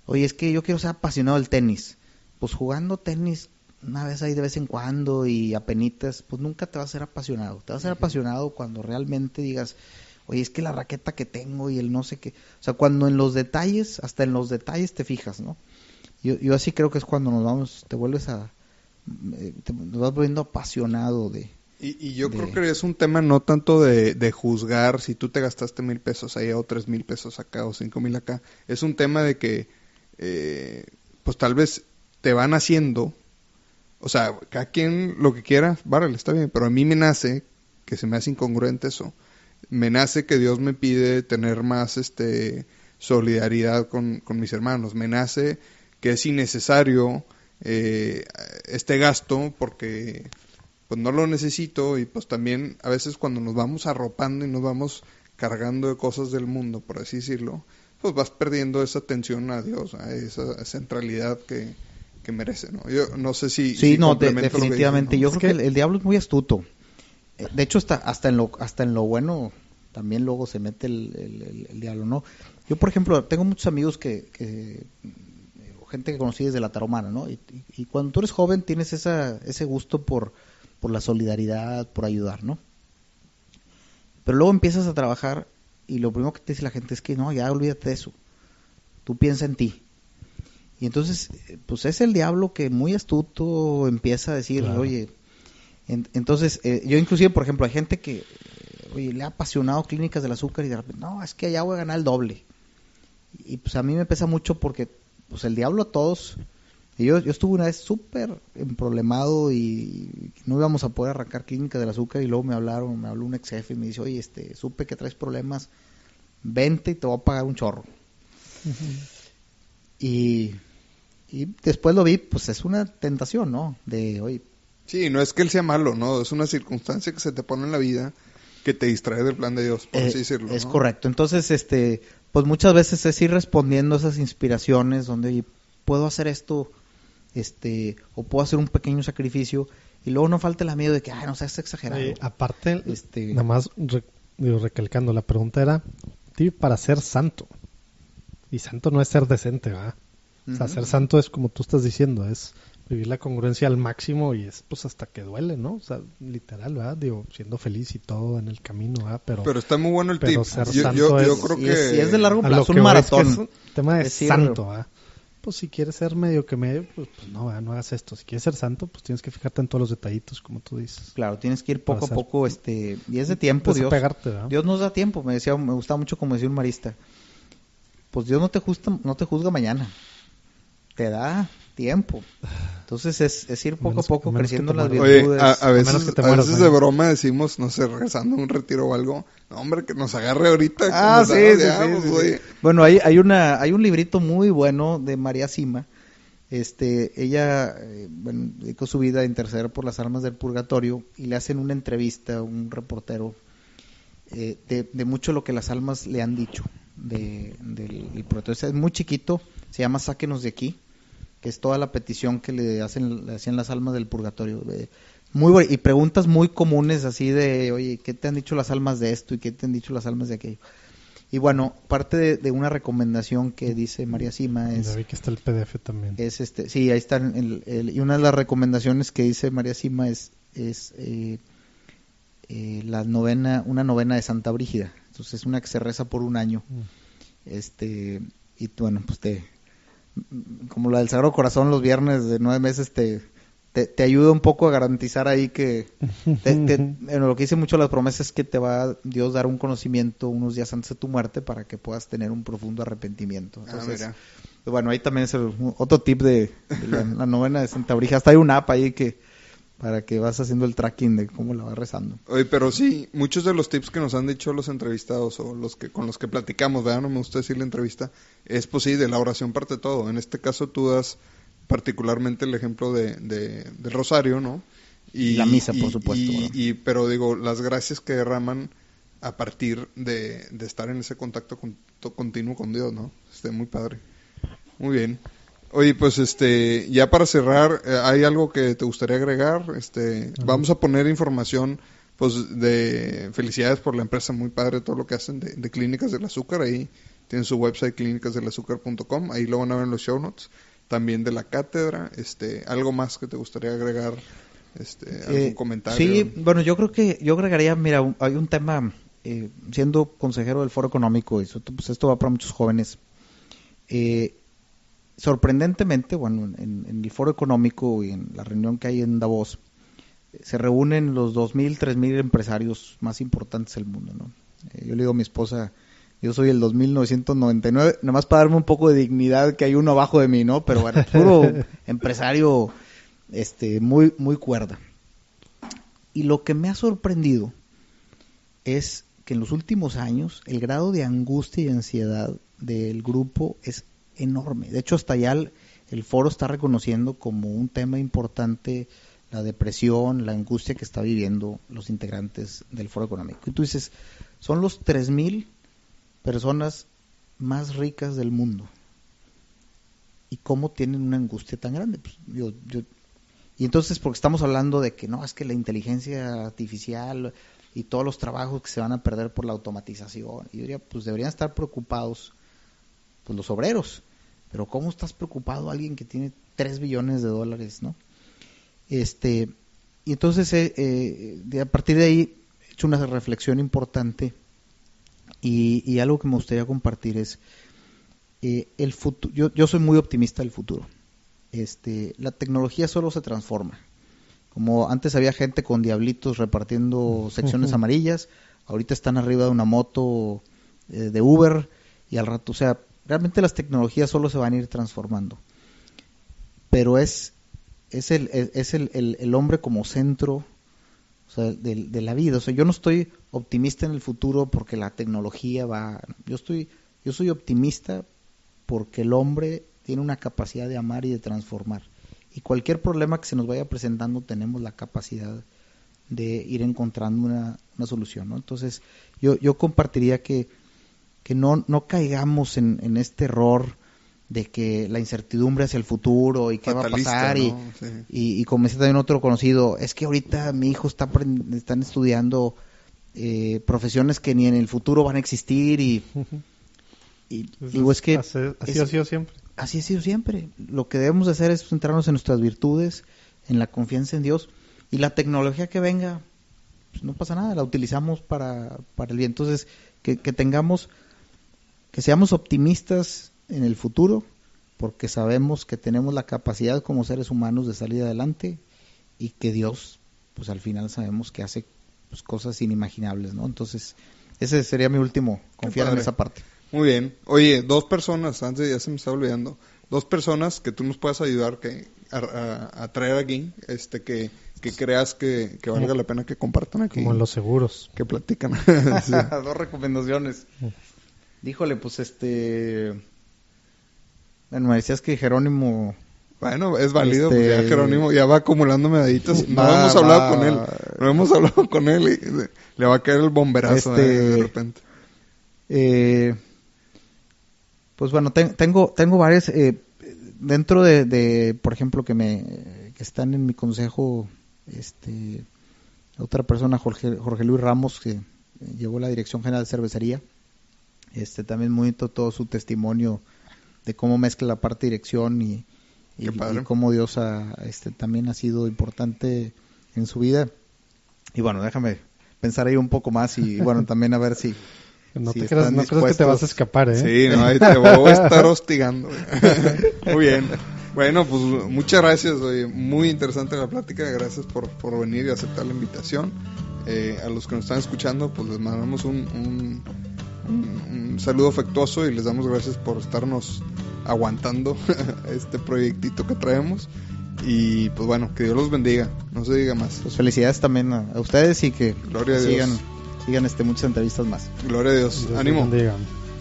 Oye, es que yo quiero ser apasionado del tenis. Pues jugando tenis una vez ahí de vez en cuando y apenitas, pues nunca te vas a ser apasionado. Te vas a ser apasionado cuando realmente digas, oye, es que la raqueta que tengo y el no sé qué. O sea, cuando en los detalles, hasta en los detalles te fijas, ¿no? Yo así creo que es cuando nos vas volviendo apasionado Y yo creo que es un tema no tanto de juzgar si tú te gastaste 1,000 pesos allá o 3,000 pesos acá o 5,000 acá. Es un tema de que, pues tal vez te van haciendo, o sea, cada quien lo que quiera, vale, está bien, pero a mí me nace, que se me hace incongruente eso, me nace que Dios me pide tener más solidaridad con mis hermanos, me nace que es innecesario este gasto porque pues no lo necesito, y pues también a veces cuando nos vamos arropando y nos vamos cargando de cosas del mundo, por así decirlo, pues vas perdiendo esa atención a Dios, esa centralidad que merece, ¿no? Yo no sé si... Sí, no, definitivamente. Yo creo que el diablo es muy astuto. De hecho, hasta en lo bueno también luego se mete el diablo, ¿no? Yo, por ejemplo, tengo muchos amigos gente que conocí desde la tarahumara, ¿no? Y cuando tú eres joven tienes ese gusto por la solidaridad, por ayudar, ¿no? Pero luego empiezas a trabajar y lo primero que te dice la gente es que no, ya olvídate de eso. Tú piensa en ti. Y entonces, pues es el diablo que muy astuto empieza a decir, claro. Oye, entonces, yo inclusive, por ejemplo, hay gente que, oye, le ha apasionado Clínicas del Azúcar y de repente, no, es que allá voy a ganar el doble. Y pues a mí me pesa mucho porque, pues el diablo a todos... Y yo estuve una vez súper emproblemado y no íbamos a poder arrancar Clínicas del Azúcar, y luego me habló un ex jefe y me dice, oye, supe que traes problemas, vente y te voy a pagar un chorro. Uh-huh. Y después lo vi, pues es una tentación, ¿no? De, oye... Sí, no es que él sea malo, ¿no? Es una circunstancia que se te pone en la vida que te distrae del plan de Dios, por así decirlo, es ¿no? Correcto. Entonces, pues muchas veces es ir respondiendo a esas inspiraciones donde, oye, puedo hacer esto... o puedo hacer un pequeño sacrificio, y luego no falta el miedo de que, no seas exagerado. Aparte, nada más recalcando, la pregunta era para ser santo, y santo no es ser decente, ¿verdad? Uh-huh. O sea, ser santo es como tú estás diciendo, es vivir la congruencia al máximo, y es pues hasta que duele, ¿no? O sea, literal, ¿verdad? Siendo feliz y todo en el camino, ¿verdad? Pero está muy bueno el tip. Yo creo que... Si es de largo plazo, un maratón. Es un tema de santo, ¿verdad? Pues si quieres ser medio, pues no hagas esto. Si quieres ser santo, pues tienes que fijarte en todos los detallitos, como tú dices. Claro, tienes que ir poco a poco, y es de tiempo, Dios. Dios nos da tiempo. Me gustaba mucho como decía un marista. Pues Dios no te juzga mañana. Te da tiempo. Entonces es ir poco a poco creciendo las virtudes. Oye, a veces de broma decimos, no sé, regresando a un retiro o algo, no, hombre, que nos agarre ahorita. Sí. Bueno, hay un librito muy bueno de María Sima. Ella dedicó su vida a interceder por las almas del purgatorio, y le hacen una entrevista a un reportero de mucho lo que las almas le han dicho del purgatorio. Es muy chiquito, se llama Sáquenos de aquí, que es toda la petición que le hacían las almas del purgatorio. Muy bueno, y preguntas muy comunes así de, oye, ¿qué te han dicho las almas de esto y qué te han dicho las almas de aquello? Y bueno, parte de una recomendación que dice María Sima es... Ya vi que está el PDF también. Sí, ahí está. Y una de las recomendaciones que dice María Sima es una novena de Santa Brígida. Entonces es una que se reza por un año. Y bueno, pues como la del Sagrado Corazón los viernes de 9 meses te ayuda un poco a garantizar ahí que lo que dice mucho las promesas es que te va a Dios dar un conocimiento unos días antes de tu muerte para que puedas tener un profundo arrepentimiento. Entonces, bueno, ahí también es otro tip de la novena de Santa Brígida. Hasta hay una app ahí para que vas haciendo el tracking de cómo la vas rezando. Oye, pero sí, muchos de los tips que nos han dicho los entrevistados o con los que platicamos, ¿verdad? No me gusta decir la entrevista, es pues sí, de la oración parte todo. En este caso tú das particularmente el ejemplo del rosario, ¿no? Y la misa, por supuesto. Pero digo, las gracias que derraman a partir de estar en ese contacto continuo con Dios, ¿no? Muy padre. Muy bien. Oye, pues ya para cerrar, ¿hay algo que te gustaría agregar? Vamos a poner información, pues, de felicidades por la empresa, muy padre todo lo que hacen de Clínicas del Azúcar. Ahí tienen su website clínicasdelazúcar.com, ahí lo van a ver en los show notes. También de la cátedra, algo más que te gustaría agregar, algún comentario. Sí, bueno, yo creo que yo agregaría, mira, hay un tema, siendo consejero del Foro Económico, pues esto va para muchos jóvenes. Sorprendentemente, bueno, en el Foro Económico y en la reunión que hay en Davos, se reúnen los 2,000, 3,000 empresarios más importantes del mundo, ¿no? Yo le digo a mi esposa, yo soy el 2,999, nada más para darme un poco de dignidad que hay uno abajo de mí, ¿no? Pero bueno, puro empresario muy, muy cuerda. Y lo que me ha sorprendido es que en los últimos años el grado de angustia y ansiedad del grupo es enorme. De hecho, hasta ya el foro está reconociendo como un tema importante la depresión, la angustia que está viviendo los integrantes del Foro Económico. Y tú dices, son los 3,000 personas más ricas del mundo. ¿Y cómo tienen una angustia tan grande? Pues y entonces, porque estamos hablando de que no, es que la inteligencia artificial y todos los trabajos que se van a perder por la automatización. Y yo diría, pues deberían estar preocupados pues los obreros. Pero ¿cómo estás preocupado alguien que tiene $3 billones, ¿no? Y entonces, a partir de ahí, he hecho una reflexión importante y algo que me gustaría compartir es el futuro. Yo soy muy optimista del futuro. La tecnología solo se transforma. Como antes había gente con diablitos repartiendo secciones amarillas, ahorita están arriba de una moto de Uber y al rato, o sea, realmente las tecnologías solo se van a ir transformando. Pero es el hombre como centro, o sea, de la vida. O sea, yo no estoy optimista en el futuro porque la tecnología va. Yo soy optimista porque el hombre tiene una capacidad de amar y de transformar. Y cualquier problema que se nos vaya presentando tenemos la capacidad de ir encontrando una solución, ¿no? Entonces, yo compartiría que no caigamos en este error de que la incertidumbre hacia el futuro y qué fatalista, va a pasar, ¿no? y como decía también otro conocido, es que ahorita mi hijo están estudiando profesiones que ni en el futuro van a existir y digo, es que así ha sido siempre. Así ha sido siempre. Lo que debemos hacer es centrarnos en nuestras virtudes, en la confianza en Dios, y la tecnología que venga, pues no pasa nada, la utilizamos para el bien. Entonces, que seamos optimistas en el futuro, porque sabemos que tenemos la capacidad como seres humanos de salir adelante y que Dios, pues al final sabemos que hace pues, cosas inimaginables, ¿no? Entonces, ese sería mi último, confiar en esa parte. Muy bien. Oye, 2 personas, antes ya se me estaba olvidando, 2 personas que tú nos puedas ayudar a traer aquí, que creas que valga la pena que compartan aquí. Como en los seguros. Que platican. Sí. 2 recomendaciones. Díjole, pues bueno, me decías que Jerónimo... Bueno, es válido, pues ya Jerónimo ya va acumulando medallitas. No hemos hablado con él y le va a caer el bomberazo de repente. Pues bueno, tengo varias dentro de por ejemplo que están en mi consejo, otra persona, Jorge Luis Ramos, que llevó la dirección general de cervecería, también muy todo su testimonio de cómo mezcla la parte de dirección y cómo Dios también ha sido importante en su vida. Y bueno, déjame pensar ahí un poco más y bueno, también a ver si no creas que te vas a escapar, ¿eh? Sí, no, ahí te voy a estar hostigando. Muy bien. Bueno, pues muchas gracias. Oye, muy interesante la plática. Gracias por venir y aceptar la invitación. A los que nos están escuchando, pues les mandamos un saludo afectuoso y les damos gracias por estarnos aguantando este proyectito que traemos. Y pues bueno, que Dios los bendiga. No se diga más. Pues felicidades también a ustedes y que Gloria a Dios. sigan muchas entrevistas más. Gloria a Dios. Ánimo.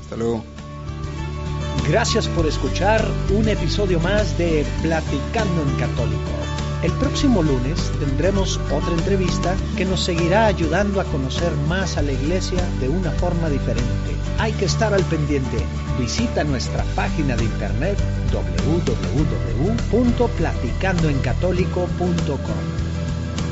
Hasta luego. Gracias por escuchar un episodio más de Platicando en Católico. El próximo lunes tendremos otra entrevista que nos seguirá ayudando a conocer más a la iglesia de una forma diferente. Hay que estar al pendiente. Visita nuestra página de internet www.platicandoencatólico.com.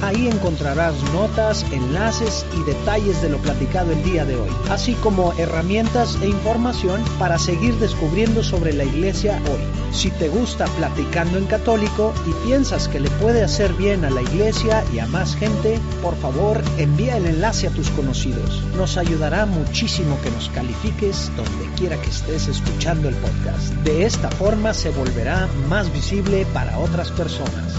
Ahí encontrarás notas, enlaces y detalles de lo platicado el día de hoy, así como herramientas e información para seguir descubriendo sobre la iglesia hoy. Si te gusta Platicando en Católico y piensas que le puede hacer bien a la iglesia y a más gente, por favor envía el enlace a tus conocidos. Nos ayudará muchísimo que nos califiques donde quiera que estés escuchando el podcast. De esta forma se volverá más visible para otras personas.